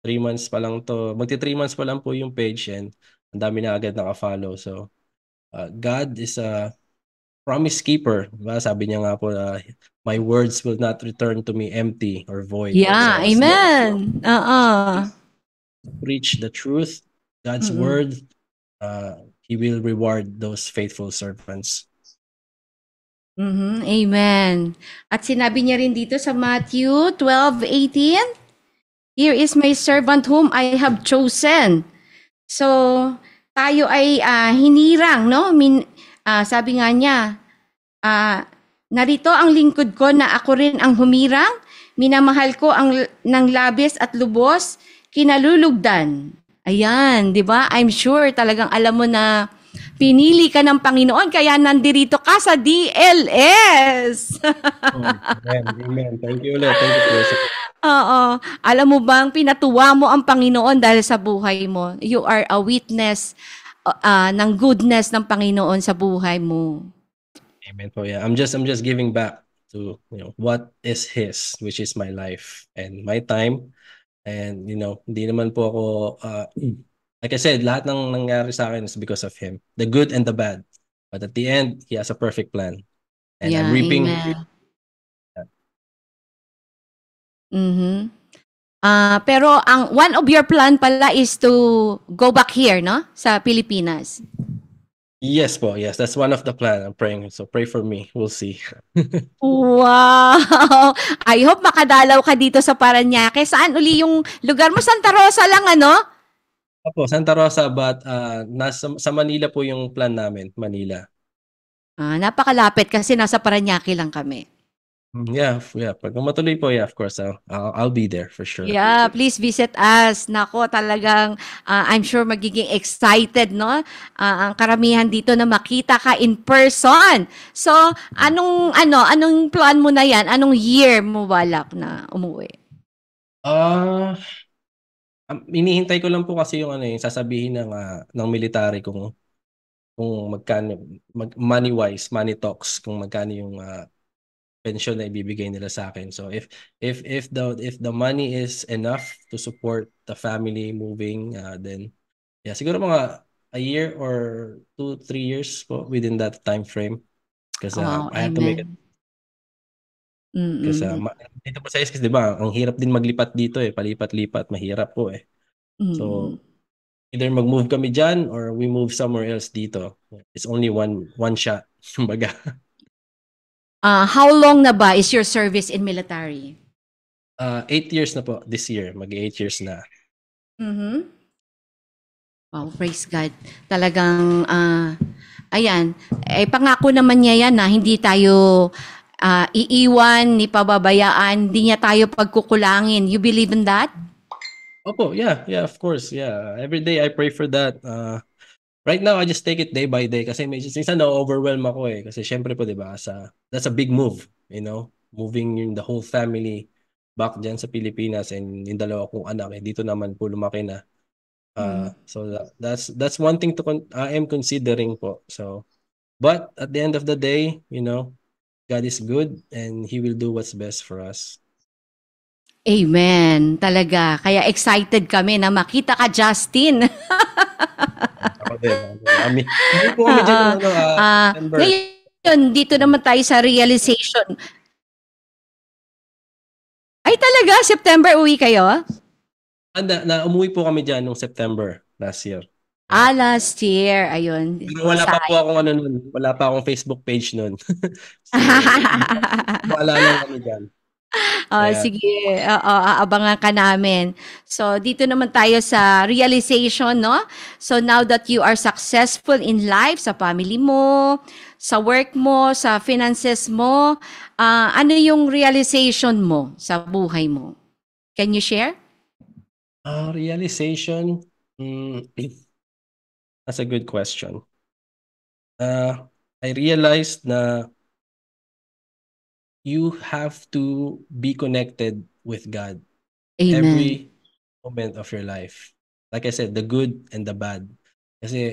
3 months pa lang to. Magti 3 months pa lang po yung page, and ang dami na agad naka-follow. So, God is a promise keeper. Diba? Sabi niya nga po na my words will not return to me empty or void. Yeah, So, as long as amen. Oo. we preach the truth, God's Mm. word, He will reward those faithful servants. Mhm, amen. At sinabi niya rin dito sa Matthew 12:18, "Here is my servant whom I have chosen." So, tayo ay hinirang, no? Sabi nga niya, narito ang lingkod ko na ako rin ang humirang, minamahal ko ng labis at lubos, kinalulugdan. Ayan, di ba? I'm sure talagang alam mo na pinili ka ng Panginoon, kaya nandirito ka sa DLS. Amen. Amen. Thank you ulit. Thank you po. Oo. Alam mo bang pinatuwa mo ang Panginoon dahil sa buhay mo? You are a witness ng goodness ng Panginoon sa buhay mo. Amen po. Yeah, I'm just giving back to what is His, which is my life and my time. And hindi naman po ako like I said, lahat ng nangyari sa akin is because of Him, the good and the bad. But at the end, He has a perfect plan, and I'm Yeah, reaping. amen. Mhm. Pero ang one of your plan pala is to go back here, no? Sa Pilipinas. Yes po. Yes, that's one of the plan. I'm praying. So pray for me. We'll see. Wow! I hope makadalaw ka dito sa Parañaque. Saan uli yung lugar mo? Santa Rosa lang, ano? Opo, Santa Rosa, but sa Manila po yung plan namin, Manila. Napakalapit kasi nasa Parañaque lang kami. Yeah, yeah. Pag matuloy po, yeah, of course, I'll be there for sure. Yeah, please visit us. Nako, talagang I'm sure magiging excited, no? Ang karamihan dito na makita ka in person. So, anong plan mo na yan? Anong year mo balak na umuwi? Ah, Inihintay ko lang po kasi yung sasabihin ng military kung magkano money wise, money talks, kung magkano yung pensyon na ibibigay nila sa akin. So if the money is enough to support the family moving, then yeah, siguro mga a year or 2-3 years po within that time frame, because Wow, I have to make it. amen. Kasi Mm-mm. dito po sa SKS, di ba, ang hirap din maglipat dito palipat-lipat, mahirap po eh. So Mm-mm. either mag-move kami dyan or we move somewhere else dito. It's only one shot, kumbaga. How long na ba is your service in military? 8 years na po this year, 8 years na. Mhm. Wow, praise God. Talagang, ayan, pangako naman niya yan na hindi tayo iiwan, ni pababayaan, hindi niya tayo pagkukulangin. You believe in that? Opo, yeah, of course, yeah. Every day I pray for that. right now, I just take it day by day kasi minsan na-overwhelm ako eh. Kasi syempre po, di ba, that's a big move, moving the whole family back dyan sa Pilipinas and yung dalawa kong anak, dito naman po lumaki na. Mm. So that's one thing I am considering po. So, but at the end of the day, God is good and He will do what's best for us. Amen. Talaga. Kaya excited kami na makita ka, Justin. Ako din. Umuwi po kami dyan Oo. ng September. Ngayon, dito naman tayo sa realization. Ay talaga, September uwi kayo? Umuwi po kami dyan nung September last year. Last year. Ayun. Pero wala pa po akong nun. Wala pa akong Facebook page nun. So, wala lang kami dyan. Sige. Aabangan ka namin. So, dito naman tayo sa realization, no? So, now that you are successful in life, sa family mo, sa work mo, sa finances mo, ano yung realization mo sa buhay mo? Can you share? Realization? That's a good question. I realized na you have to be connected with God Amen. every moment of your life. Like I said, the good and the bad. Kasi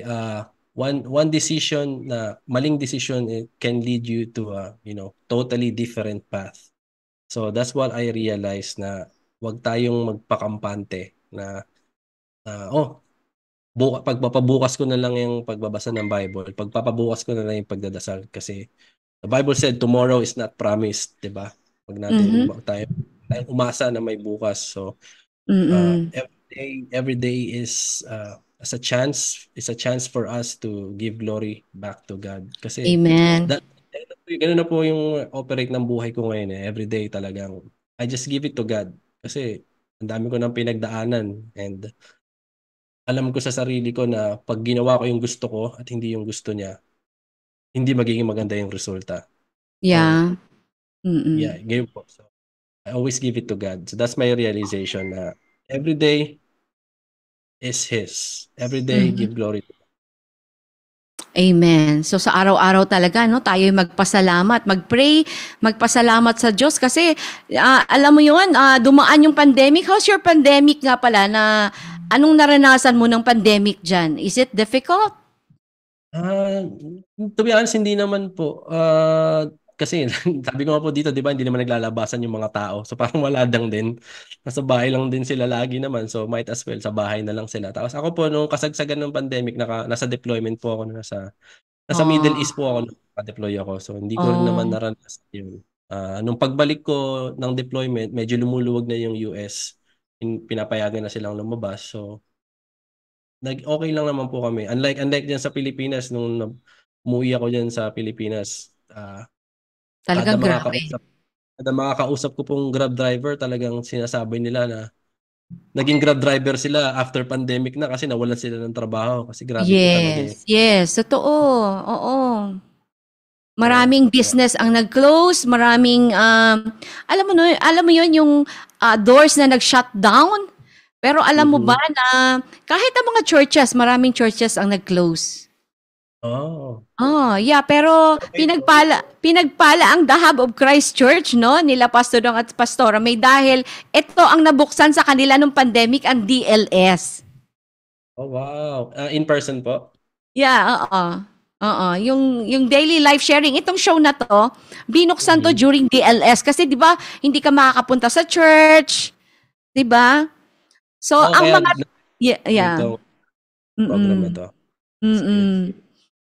one decision na maling decision, it can lead you to a totally different path. So that's what I realized, na wag tayong magpakampante na pagpapabukas ko na lang yung pagbabasa ng Bible, pagpapabukas ko na lang yung pagdadasal kasi the Bible said tomorrow is not promised, 'di ba? Wag natin tayo umasa na may bukas. So every day is as a chance for us to give glory back to God. Kasi Amen. ganun na po yung operate ng buhay ko ngayon eh. Every day talagang I just give it to God kasi ang dami ko nang pinagdaanan and alam ko sa sarili ko na pag ginawa ko yung gusto ko at hindi yung gusto niya, hindi magiging maganda yung resulta. Yeah. Yeah, game po. So I always give it to God. So that's my realization na every day is His. Every day, give glory to God. Amen. So sa araw-araw talaga, no, tayo magpasalamat, mag-pray, magpasalamat sa Diyos kasi alam mo 'yun, dumaan yung pandemic. How's your pandemic nga pala, na anong naranasan mo ng pandemic diyan? Is it difficult? To be honest, hindi naman po. Kasi sabi ko nga po dito, di ba, hindi naman naglalabasan yung mga tao. So parang wala lang din. Nasa bahay lang din sila lagi naman. So might as well, sa bahay na lang sila. Tapos ako po, nung kasagsagan ng pandemic, nasa deployment po ako. Nasa Middle East po ako, naka-deploy ako. So hindi ko rin naman naranasan yun. Nung pagbalik ko ng deployment, medyo lumuluwag na yung US. Pinapayagan na silang lumabas. So okay lang naman po kami. Unlike diyan sa Pilipinas, nung umuwi ako diyan sa Pilipinas, kada Talagang mga grabe. kausap, kada mga kausap ko pong Grab driver, talagang sinasabi nila na naging Grab driver sila after pandemic na kasi nawalan sila ng trabaho kasi grabe po talaga yun. Yes, totoo. Oo. Maraming business ang nag-close, maraming alam mo 'yun yung doors na nag-shutdown. Pero alam mo ba na kahit ang mga churches, maraming churches ang nag-close. Yeah, pero pinagpala ang The Hub of Christ Church, no, nila Pastor Dong at Pastora May, dahil ito ang nabuksan sa kanila nung pandemic, ang DLS. Oh, wow. In person po? Yeah, oo. Yung daily life sharing, itong show na to, binuksan to during DLS kasi 'di ba, hindi ka makakapunta sa church, 'di ba? So ang mga Itong program na to.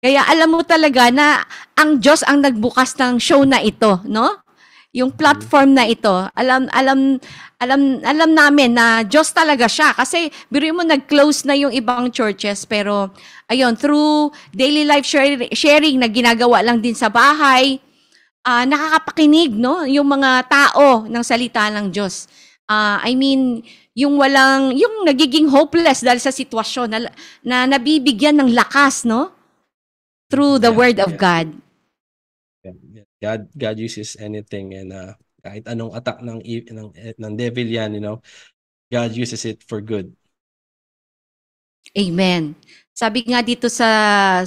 Kaya alam mo talaga na ang Diyos ang nagbukas ng show na ito, no? Yung platform na ito, alam namin na Diyos talaga siya kasi biruin mo, nag-close na yung ibang churches, pero ayun, through daily life sharing na ginagawa lang din sa bahay, nakakapakinig, no, yung mga tao ng salita ng Diyos. I mean, yung nagiging hopeless dahil sa sitwasyon, na nabibigyan ng lakas, no, through the word of God. God uses anything, and kahit anong attack ng devil yan, God uses it for good. Amen. Sabi nga dito sa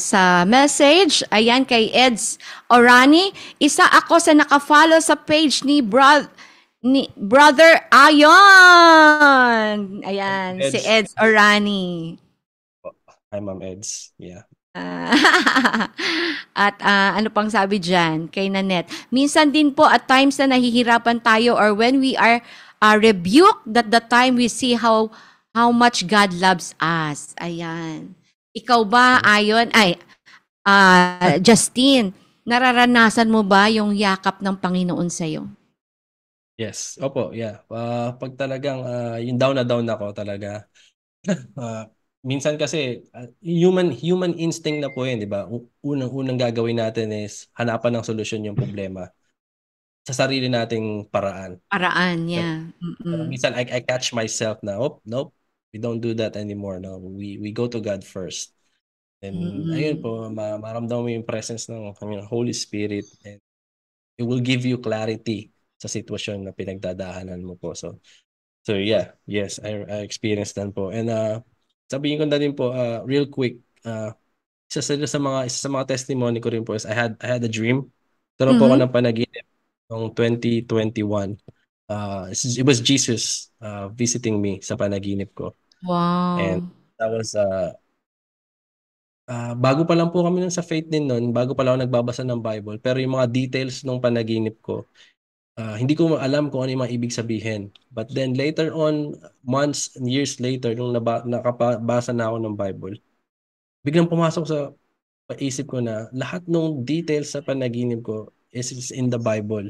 message, ayan kay Eds Orani, isa ako sa nakafollow sa page ni Brother Ayon. Ayan, si Eds. Eds Orani. Hi, Ma'am Eds. Yeah. At ano pang sabi dyan kay Nanette? Minsan din po at times na nahihirapan tayo or when we are rebuked, that the time we see how much God loves us. Ayan. Ikaw ba, Ayon? Justine, nararanasan mo ba yung yakap ng Panginoon sa'yo? Yes. Opo, yeah. Pag talagang yung down na down ako talaga. Minsan kasi human instinct na po yun, di ba? Unang gagawin natin is hanapan ng solusyon yung problema sa sarili nating paraan. Paraan Pero, niya. pero minsan I catch myself na, oh, nope, we don't do that anymore. No, we go to God first. And ayun po, maramdaman mo yung presence ng Holy Spirit, and it will give you clarity sa sitwasyon na pinagdadaanan mo po. So yeah, yes, I experienced that po. And sabihin ko na din po, real quick, isa sa mga testimony ko rin po is I had a dream. Karoon po ako ng panaginip noong 2021. It was Jesus visiting me sa panaginip ko. And Wow. that was bago pa lang po kami nun sa faith din nun, bago pa lang ako nagbabasa ng Bible, pero yung mga details ng panaginip ko, hindi ko alam kung ano yung mga ibig sabihin. But then later on, months and years later, nung nakabasa na ako ng Bible, biglang pumasok sa isip ko na lahat ng details sa panaginip ko is in the Bible.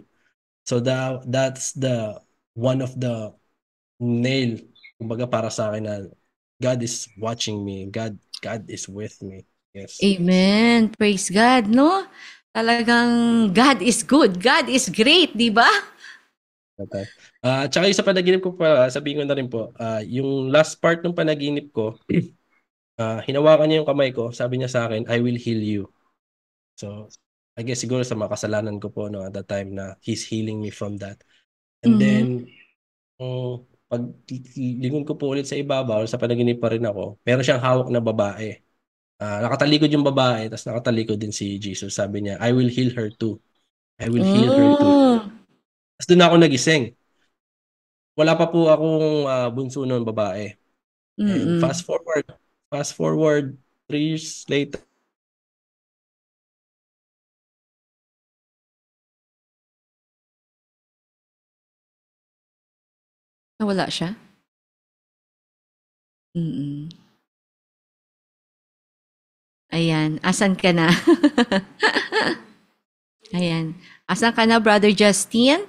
So that's the one of the nail, kumbaga, para sa akin na God is watching me. God is with me. Yes. Amen. Praise God, no? Talagang God is good. God is great, di ba? Okay. Tsaka yung sa panaginip ko pa, sabihin ko na rin po, yung last part ng panaginip ko, hinawakan niya yung kamay ko, sabi niya sa akin, I will heal you. So, I guess siguro sa mga kasalanan ko po, no, at that time na He's healing me from that. And then, pag lingon ko po ulit sa ibabaw, sa panaginip pa rin ako, meron siyang hawak na babae. Nakatalikod yung babae, tapos nakatalikod din si Jesus. Sabi niya, I will heal her too. I will heal her too. Tapos doon ako nagising. Wala pa po akong bunso noon, babae. And fast forward 3 years later. Nawala siya? Ayan, asan ka na? Ayan. Asan ka na, Brother Justin?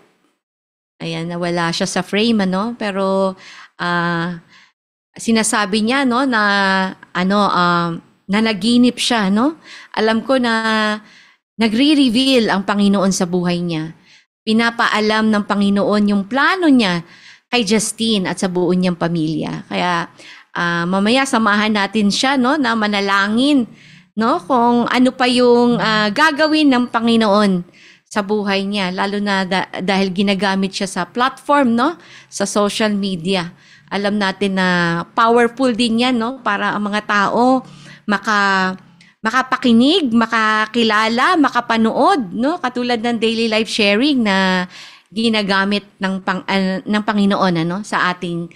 Ayan, nawala siya sa frame, ano? Pero, sinasabi niya, no, na, nanaginip siya, no? Alam ko na nagre-reveal ang Panginoon sa buhay niya. Pinapaalam ng Panginoon yung plano niya kay Justine at sa buo niyang pamilya. Kaya, mamaya samahan natin siya, no, na manalangin, no, kung ano pa yung gagawin ng Panginoon sa buhay niya, lalo na dahil ginagamit siya sa platform, no, sa social media. Alam natin na powerful din yan, no, para ang mga tao makapakinig, makakilala, makapanood, no, katulad ng daily life sharing na ginagamit ng Panginoon, ano, sa ating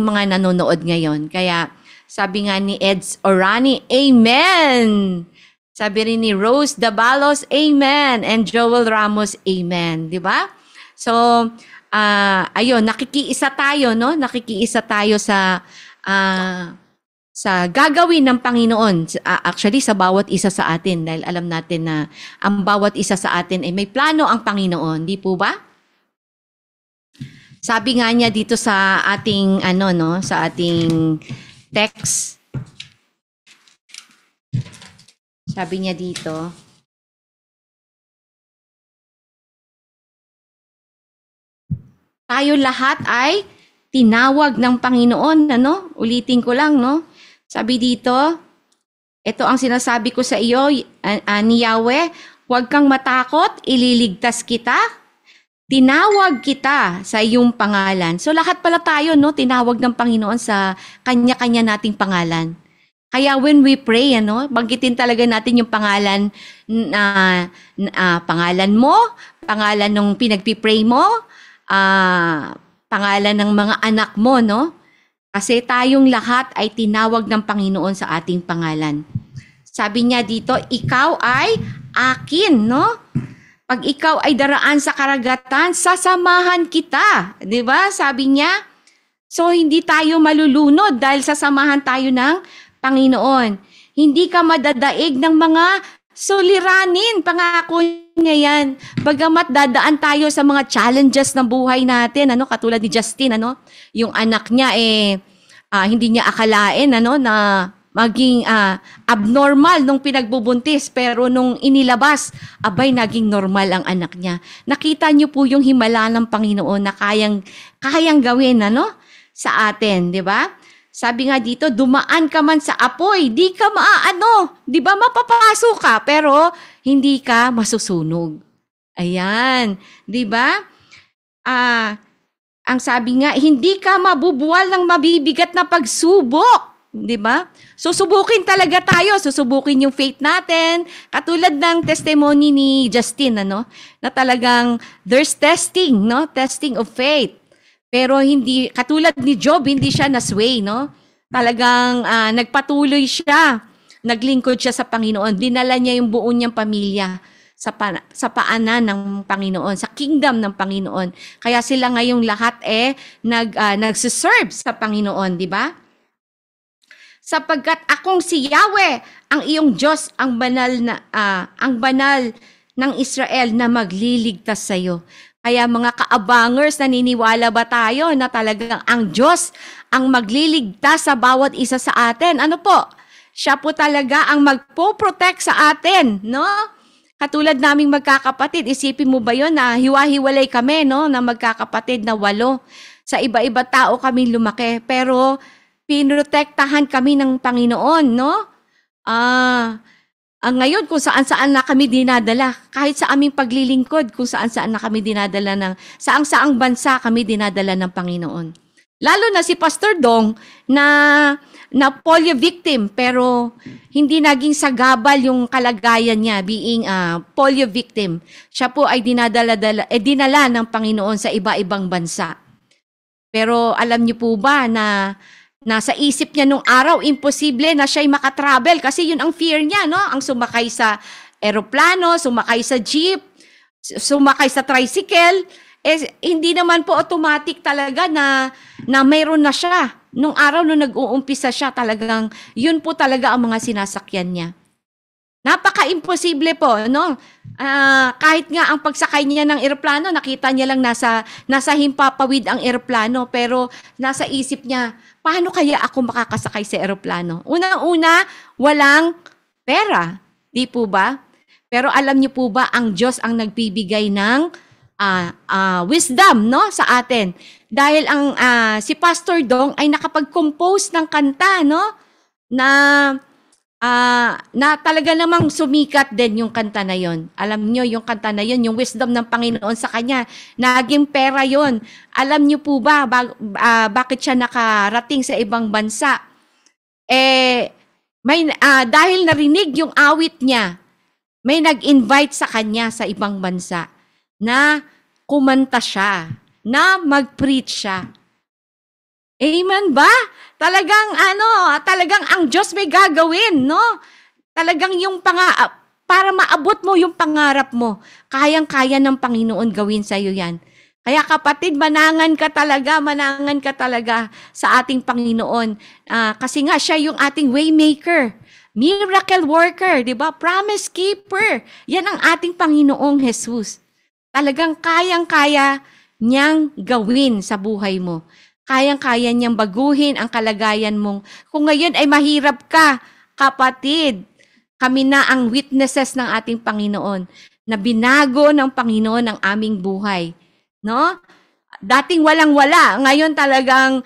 mga nanonood ngayon. Kaya sabi nga ni Eds Orani, Amen! Sabi rin ni Rose Dabalos, Amen! And Joel Ramos, Amen. Di ba? So, ayun, nakikiisa tayo, no? Nakikiisa tayo sa gagawin ng Panginoon. Actually, sa bawat isa sa atin. Dahil alam natin na ang bawat isa sa atin ay may plano ang Panginoon. Di po ba? Sabi nga niya dito sa ating, sa ating text. Sabi niya dito, tayo lahat ay tinawag ng Panginoon, ano? Ulitin ko lang, no? Sabi dito, ito ang sinasabi ko sa iyo, ni Yahweh, huwag kang matakot, ililigtas kita. tinawag kita sa iyong pangalan. So lahat pala tayo, no, tinawag ng Panginoon sa kanya-kanya nating pangalan. Kaya when we pray, banggitin talaga natin yung pangalan pangalan mo, pangalan ng pinagpipray mo, pangalan ng mga anak mo, no? Kasi tayong lahat ay tinawag ng Panginoon sa ating pangalan. Sabi niya dito, ikaw ay akin, no? Pag ikaw ay daraan sa karagatan, sasamahan kita. 'Di ba? Sabi niya. So, hindi tayo malulunod dahil sasamahan tayo ng Panginoon. Hindi ka madadaig ng mga suliranin. Pangako niya yan. Bagamat dadaan tayo sa mga challenges ng buhay natin, katulad ni Justin, yung anak niya, hindi niya akalain, na maging abnormal nung pinagbubuntis, pero nung inilabas, abay naging normal ang anak niya. Nakita niyo po yung himala ng Panginoon na kayang gawin sa atin, di ba? Sabi nga dito, dumaan ka man sa apoy, di ka di ba mapapasok ka, pero hindi ka masusunog. Ayan, di ba? Ang sabi nga, hindi ka mabubuwal ng mabibigat na pagsubok. 'Di ba? Susubukin talaga tayo, susubukin yung faith natin. Katulad ng testimony ni Justin, na talagang there's testing, testing of faith. Pero hindi katulad ni Job, hindi siya nasway, Talagang nagpatuloy siya. Naglingkod siya sa Panginoon. Dinala niya yung buo niyang pamilya sa paanan ng Panginoon, sa kingdom ng Panginoon. Kaya sila ngayong lahat nagsiserve sa Panginoon, 'di ba? Sapagkat akong si Yahweh, ang iyong Diyos, ang banal ng Israel na magliligtas sa iyo. Kaya mga kaabangers, naniniwala ba tayo na talagang ang Diyos ang magliligtas sa bawat isa sa atin? Ano po? Siya po talaga ang magpo-protect sa atin, no? Katulad naming magkakapatid, isipin mo ba yon na hiwa-hiwalay kami, na magkakapatid na 8. Sa iba-iba tao kami lumaki, pero pinotektahan kami ng Panginoon, ngayon kung saan-saan na kami dinadala, kahit sa aming paglilingkod, kung saan-saan na kami dinadala saang-saang bansa kami dinadala ng Panginoon. Lalo na si Pastor Dong na polio victim, pero hindi naging sagabal yung kalagayan niya being polio victim. Siya po ay dinala ng Panginoon sa iba-ibang bansa. Pero alam niyo po ba na nasa isip niya nung araw, imposible na siya'y makatravel kasi yun ang fear niya, ang sumakay sa eroplano, sumakay sa jeep, sumakay sa tricycle, hindi naman po automatic talaga na mayroon na siya. Nung araw, nung nag-uumpisa siya, talagang yun po talaga ang mga sinasakyan niya. Napaka-imposible po, kahit nga ang pagsakay niya ng eroplano, nakita niya lang nasa himpapawid ang eroplano, pero nasa isip niya, paano kaya ako makakasakay sa eroplano? Unang-una, walang pera, di po ba? Pero alam niyo po ba, ang Diyos ang nagbibigay ng wisdom, sa atin. Dahil si Pastor Dong ay nakapag-compose ng kanta, na talaga namang sumikat din yung kanta na yon. Alam niyo yung kanta na yon, yung wisdom ng Panginoon sa kanya, naging pera yon. Alam niyo po ba bakit siya nakarating sa ibang bansa? Dahil narinig yung awit niya, may nag-invite sa kanya sa ibang bansa na kumanta siya, na mag-preach siya. Amen ba? Talagang ang Diyos may gagawin, Talagang para maabot mo yung pangarap mo, kayang-kaya ng Panginoon gawin sa iyo yan. Kaya kapatid, manangan ka talaga sa ating Panginoon. Kasi nga siya yung ating waymaker, miracle worker, di ba? Promise keeper. Yan ang ating Panginoong Jesus. Talagang kayang-kaya niyang gawin sa buhay mo. Kayang-kaya niyang baguhin ang kalagayan mong. Kung ngayon ay mahirap ka, kapatid, kami na ang witnesses ng ating Panginoon na binago ng Panginoon ang aming buhay. Dating walang-wala, ngayon talagang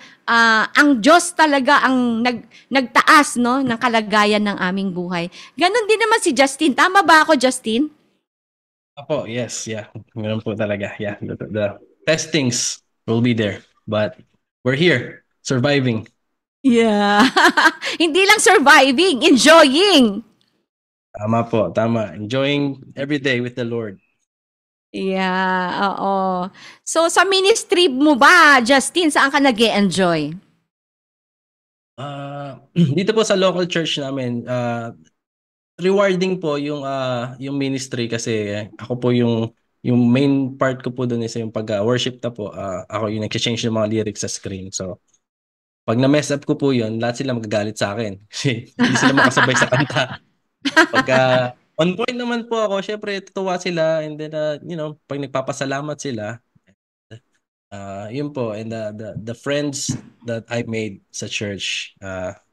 ang Diyos talaga ang nagtaas ng kalagayan ng aming buhay. Ganon din naman si Justin. Tama ba ako, Justin? Apo, yes, yeah. Ganun po talaga. Yeah, the testings will be there. But we're here, surviving. Yeah. Hindi lang surviving, enjoying. Tama po, tama. Enjoying every day with the Lord. Yeah, oo. So sa ministry mo ba, Justin, saan ka nag-e-enjoy? Dito po sa local church namin, rewarding po yung ministry kasi ako po yung main part ko po doon is yung pag-worship na po. Ako yung nag-change ng mga lyrics sa screen. So, pag na-mess up ko po yun, lahat sila magagalit sa akin. Kasi hindi sila makasabay sa kanta. Pagka on point naman po ako, syempre tutuwa sila and then pag nagpapasalamat sila, yun po and the friends that I made sa church,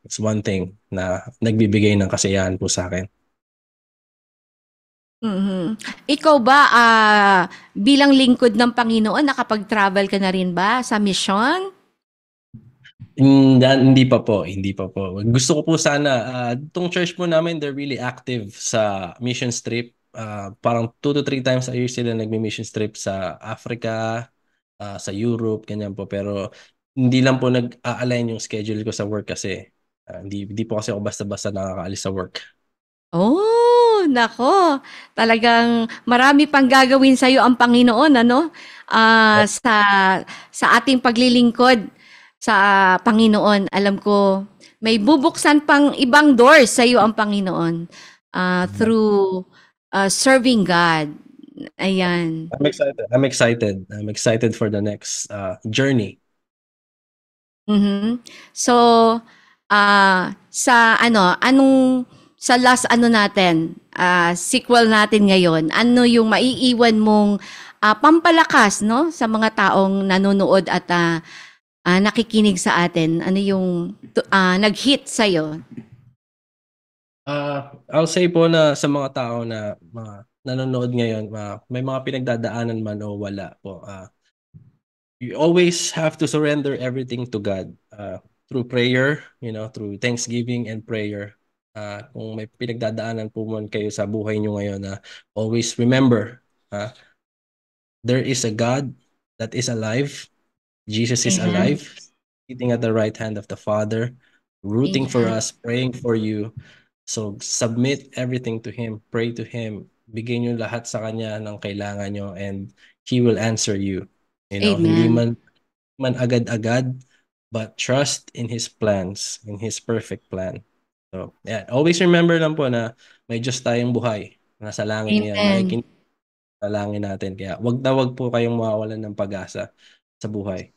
it's one thing na nagbibigay ng kasiyahan po sa akin. Mhm. Ikaw ba, bilang lingkod ng Panginoon, nakapag-travel ka na rin ba sa mission? Hindi pa po, hindi pa po. Gusto ko po sana, itong church po namin, they're really active sa mission trip. Parang 2 to 3 times a year sila nagmi-mission trip sa Africa, sa Europe, ganyan po. Pero hindi lang po nag-a-align yung schedule ko sa work kasi hindi po kasi ako basta-basta nakakaalis sa work. Oh, nako. Talagang marami pang gagawin sa'yo ang Panginoon, ano? Yep. Sa ating paglilingkod sa Panginoon. Alam ko, may bubuksan pang ibang doors sa'yo ang Panginoon through serving God. Ayan. I'm excited. I'm excited. I'm excited for the next journey. Mhm. So, sa sa last natin, sequel natin ngayon, ano yung maiiwan mong pampalakas, no, sa mga taong nanonood at nakikinig sa atin? Ano yung nag-hit sa'yo? I'll say po na sa mga tao na mga nanonood ngayon, may mga pinagdadaanan man o wala po. You always have to surrender everything to God through prayer, through thanksgiving and prayer. Kung may pinagdadaanan po man kayo sa buhay nyo ngayon, always remember, there is a God that is alive. Jesus is Amen. alive, sitting at the right hand of the Father, rooting for Amen. us, praying for you. So submit everything to Him, pray to Him, bigay nyo lahat sa Kanya ng kailangan nyo and He will answer you. Hindi Amen. man agad-agad, but trust in His plans, in His perfect plan. So, yeah, always remember lang po na may Diyos tayong buhay. Nasa langit niya, Amen. nakikinig sa langit natin. Kaya wag na wag po kayong mawawalan ng pag-asa sa buhay.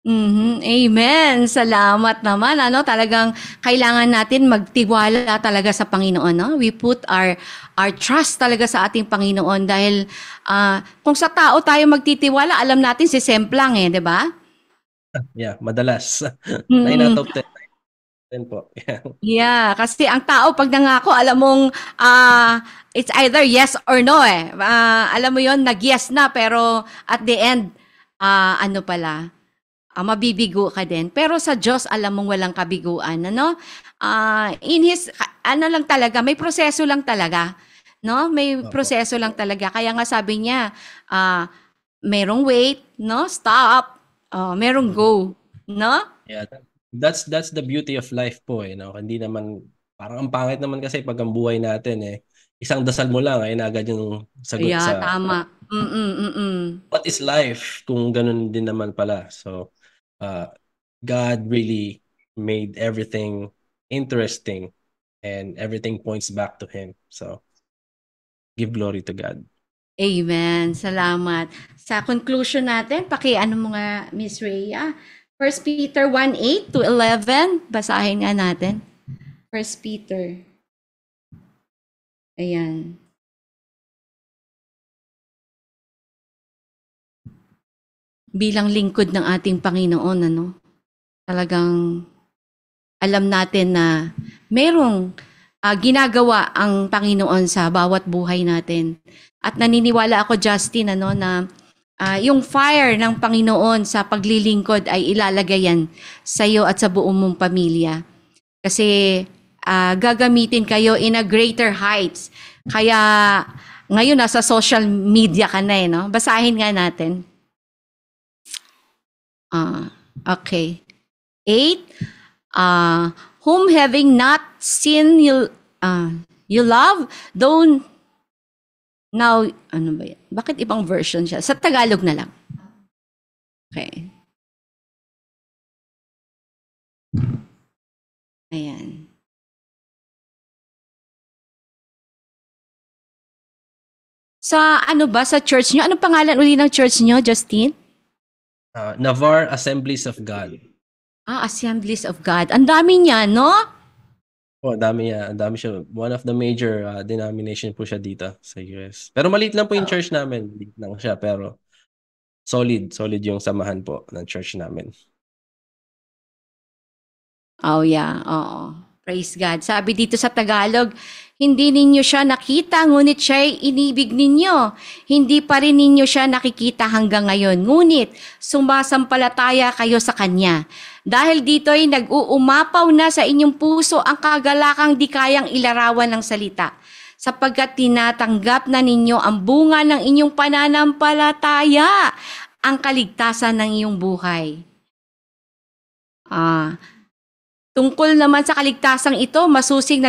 Mhm, amen. Salamat naman, ano, talagang kailangan natin magtiwala talaga sa Panginoon, no? We put our trust talaga sa ating Panginoon dahil kung sa tao tayo magtitiwala, alam natin si Semplang, 'di ba? Yeah, madalas. 9 out Mm. of 10 po. Yeah. Yeah, kasi ang tao pag nangako, alam mong it's either yes or no eh. Alam mo 'yon, nag-yes na pero at the end ano pala, mabibigo ka din. Pero sa Diyos, alam mong walang kabiguan, ano? In His, ano lang talaga, may proseso lang talaga. No? May Opo. proseso lang talaga. Kaya nga sabi niya, merong wait, no? Stop. Merong Mhm. go. No? Yeah, that's the beauty of life po, Hindi naman parang ang pangit naman kasi pag ang buhay natin isang dasal mo lang ay agad yung sagot Yeah, sa tama. Mm. what is life kung ganun din naman pala. So, uh, God really made everything interesting and everything points back to Him. So, give glory to God. Amen. Salamat. Sa conclusion natin, ano mo nga, Miss Rhea? 1 Peter 1:8 to 11. Basahin nga natin. 1 Peter. Ayan. Bilang lingkod ng ating Panginoon, ano? Talagang alam natin na merong ginagawa ang Panginoon sa bawat buhay natin. At naniniwala ako, Justin, ano, na yung fire ng Panginoon sa paglilingkod ay ilalagay yan sa iyo at sa buong mong pamilya. Kasi gagamitin kayo in a greater heights. Kaya ngayon nasa social media ka na no? Basahin nga natin. Okay. 8. Whom having not seen you love, don't now, ano ba yan? Bakit ibang version siya? Sa Tagalog na lang. Okay. Ayan. Sa ano ba, sa church nyo? Anong pangalan uli ng church nyo, Justin? Navarre Assemblies of God. Assemblies of God. Ang dami niya, no? Dami siya. One of the major denomination po siya dito sa US. Pero maliit lang po yung church namin. Maliit lang siya, pero solid yung samahan po ng church namin. Oh yeah, oo. Praise God. Sabi dito sa Tagalog, hindi ninyo siya nakita, ngunit siya'y inibig ninyo. Hindi pa rin ninyo siya nakikita hanggang ngayon, ngunit sumasampalataya kayo sa Kanya. Dahil dito'y nag-uumapaw na sa inyong puso ang kagalakang di kayang ilarawan ng salita, sapagkat tinatanggap na ninyo ang bunga ng inyong pananampalataya, ang kaligtasan ng iyong buhay. Tungkol naman sa kaligtasang ito, masusing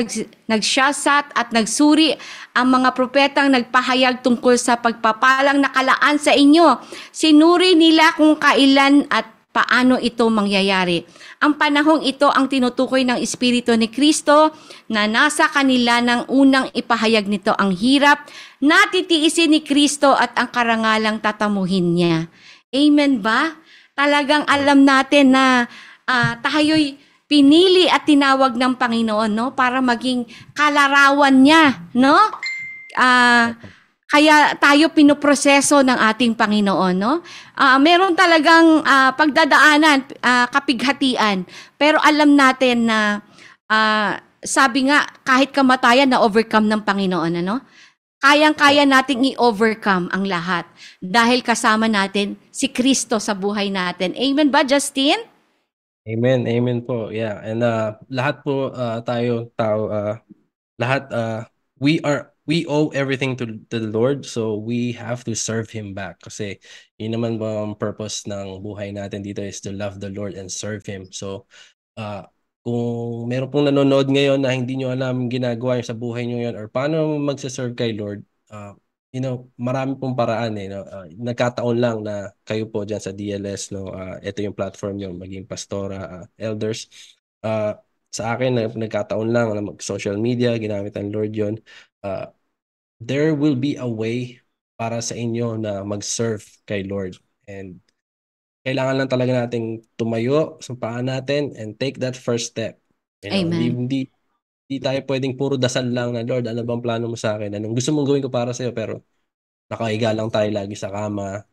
nagsyasat at nagsuri ang mga propetang nagpahayag tungkol sa pagpapalang nakalaan sa inyo. Sinuri nila kung kailan at paano ito mangyayari. Ang panahong ito ang tinutukoy ng Espiritu ni Kristo na nasa kanila nang unang ipahayag nito ang hirap na titiisin ni Kristo at ang karangalang tatamuhin niya. Amen ba? Talagang alam natin na tayo'y pinili at tinawag ng Panginoon, no, para maging kalarawan niya, no? Kaya tayo pinoproseso ng ating Panginoon, no? Meron talagang pagdadaanan, kapighatian, pero alam natin na sabi nga kahit kamatayan na overcome ng Panginoon, ano? Kayang-kaya nating i-overcome ang lahat dahil kasama natin si Kristo sa buhay natin. Amen ba, Justin? Amen po. Yeah. And lahat po tayo tao lahat we owe everything to the Lord, so we have to serve him back kasi yun naman po ang purpose ng buhay natin dito is to love the Lord and serve him. So kung meron pong nanonood ngayon na hindi nyo alam ginagawa nyo sa buhay nyo yun or paano magse-serve kay Lord, marami pong paraan no. Nagkataon lang na kayo po diyan sa DLS, no, ito yung platform nyo, maging pastora, elders. Sa akin nagkataon lang na social media, ginamit ng Lord yon. There will be a way para sa inyo na mag-serve kay Lord, and kailangan lang talaga nating tumayo sa paa natin and take that first step. Amen. Hindi tayo pwedeng puro dasal lang na, Lord, ano bang plano mo sa akin? Anong gusto mong gawin ko para sa'yo? Pero nakahiga lang tayo lagi sa kama,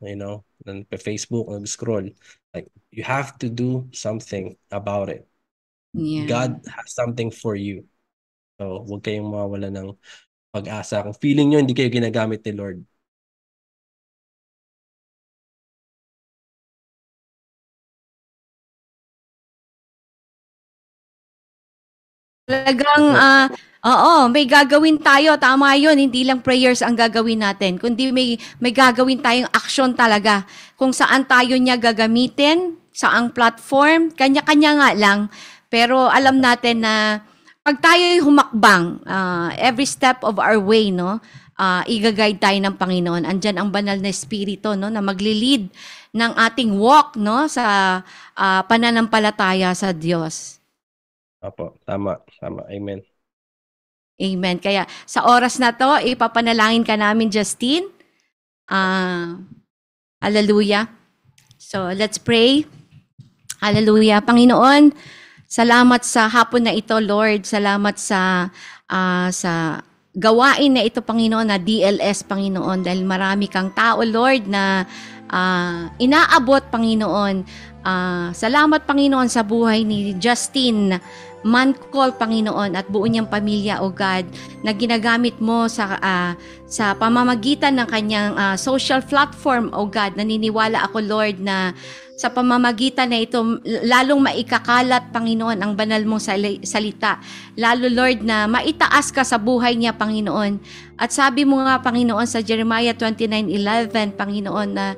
Facebook, nag-scroll. Like, you have to do something about it. Yeah. God has something for you. So, huwag kayong mawawala ng pag-asa. Kung feeling nyo hindi kayo ginagamit ni Lord, Talagang, may gagawin tayo. Tama yun. Hindi lang prayers ang gagawin natin. Kundi may gagawin tayong action talaga. Kung saan tayo niya gagamitin, saang platform, kanya-kanya nga lang. Pero alam natin na pag tayo'y humakbang, every step of our way, no, i-guide tayo ng Panginoon. Andyan ang banal na espiritu, no, na magli-lead ng ating walk, no, sa pananampalataya sa Diyos. Opo, tama. Amen. Amen. Kaya sa oras na to, ipapanalangin ka namin, Justin. Hallelujah. So, let's pray. Hallelujah. Panginoon, salamat sa hapon na ito, Lord. Salamat sa gawain na ito, Panginoon, na DLS, Panginoon, dahil marami kang tao, Lord, na inaabot, Panginoon. Salamat, Panginoon, sa buhay ni Justin Mancol, Panginoon, at buo niyang pamilya, O God, na ginagamit mo sa pamamagitan ng kanyang social platform, O God. Naniniwala ako, Lord, na sa pamamagitan na ito, lalong maikakalat, Panginoon, ang banal mong salita. Lalo, Lord, na maitaas ka sa buhay niya, Panginoon. At sabi mo nga, Panginoon, sa Jeremiah 29:11, Panginoon, na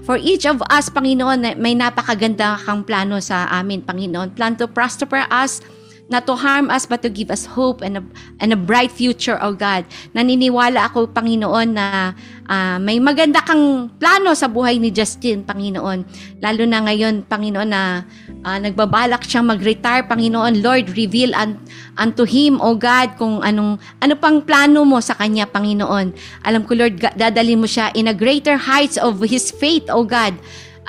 for each of us, Panginoon, may napakaganda kang plano sa amin, Panginoon. Plan to prosper us, not to harm us, but to give us hope and a bright future, O God. Naniniwala ako, Panginoon, na may maganda kang plano sa buhay ni Justin, Panginoon. Lalo na ngayon, Panginoon, na nagbabalak siyang mag-retire, Panginoon. Lord, reveal unto him, O God, kung ano pang plano mo sa kanya, Panginoon. Alam ko, Lord, dadalhin mo siya in a greater heights of his faith, O God.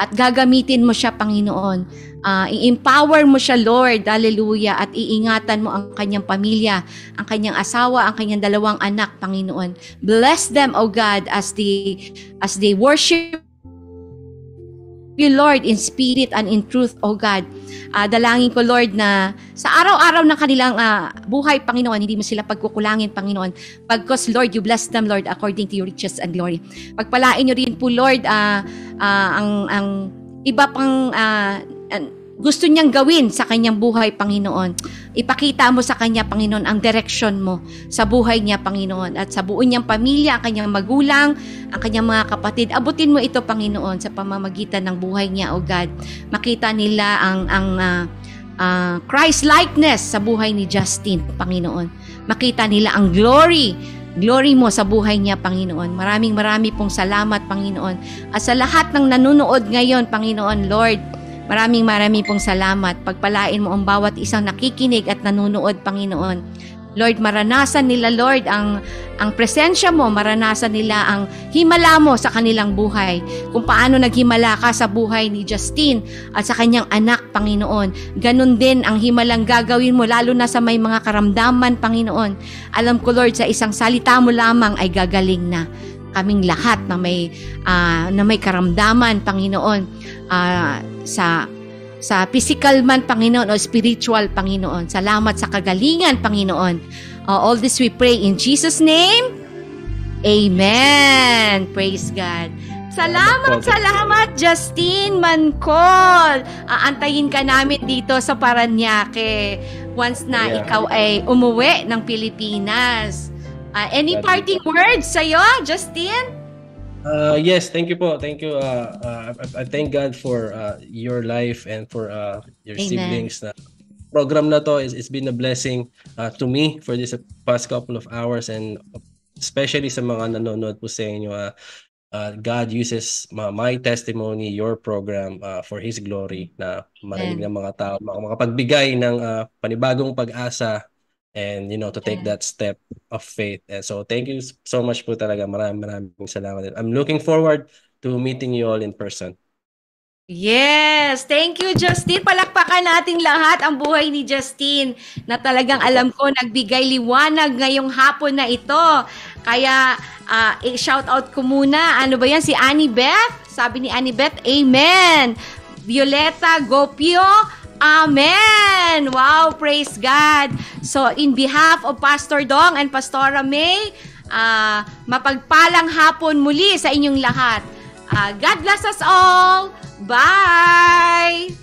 At gagamitin mo siya, Panginoon. I-empower mo siya, Lord, hallelujah, at iingatan mo ang kanyang pamilya, ang kanyang asawa, ang kanyang 2 anak, Panginoon. Bless them, O God, as they worship you, Lord, in spirit and in truth, O God. Dalangin ko, Lord, na sa araw-araw ng kanilang buhay, Panginoon, hindi mo sila pagkukulangin, Panginoon. Pagkos, Lord, you bless them, Lord, according to your riches and glory. Pagpalain nyo rin po, Lord, ang iba pang gusto niyang gawin sa kanyang buhay, Panginoon. Ipakita mo sa kanya, Panginoon, ang direksyon mo sa buhay niya, Panginoon. At sa buo niyang pamilya, ang kanyang magulang, ang kanyang mga kapatid. Abutin mo ito, Panginoon, sa pamamagitan ng buhay niya, O God. Makita nila ang Christ-likeness sa buhay ni Justin, Panginoon. Makita nila ang glory mo sa buhay niya, Panginoon. Maraming pong salamat, Panginoon. At sa lahat ng nanonood ngayon, Panginoon, Lord, maraming pong salamat. Pagpalain mo ang bawat isang nakikinig at nanonood, Panginoon. Lord, maranasan nila, Lord, ang presensya mo, maranasan nila ang himala mo sa kanilang buhay. Kung paano naghimala ka sa buhay ni Justin at sa kanyang anak, Panginoon. Ganun din ang himalang gagawin mo, lalo na sa may mga karamdaman, Panginoon. Alam ko, Lord, sa isang salita mo lamang ay gagaling na kaming lahat na may karamdaman, Panginoon, sa physical man, Panginoon, o spiritual, Panginoon. Salamat sa kagalingan, Panginoon. All this we pray in Jesus' name. Amen. Praise God. Salamat, Justin Mancol. Aantayin ka namin dito sa Paranaque once na ikaw ay umuwi ng Pilipinas. Any parting words sa'yo, Justin? Yes, thank you po. Thank you. I thank God for your life and for your Amen. siblings. Program na to it's been a blessing to me for this past couple of hours, and especially sa mga nanonood po sa inyo. God uses my testimony, your program, for His glory, na marinig ng mga tao, makapagbigay ng panibagong pag-asa, and to take that step of faith. And so thank you so much po talaga. Maraming salamat. I'm looking forward to meeting you all in person. Yes, thank you, Justin. Palakpakan nating lahat ang buhay ni Justin na talagang alam ko nagbigay liwanag ngayong hapon na ito. Kaya i-shout out ko muna. Ano ba yan? Si Annie Beth? Sabi ni Annie Beth, Amen. Violeta Gopio, Amen! Wow, praise God! So, in behalf of Pastor Dong and Pastora May, mapagpalang hapon muli sa inyong lahat. God bless us all! Bye!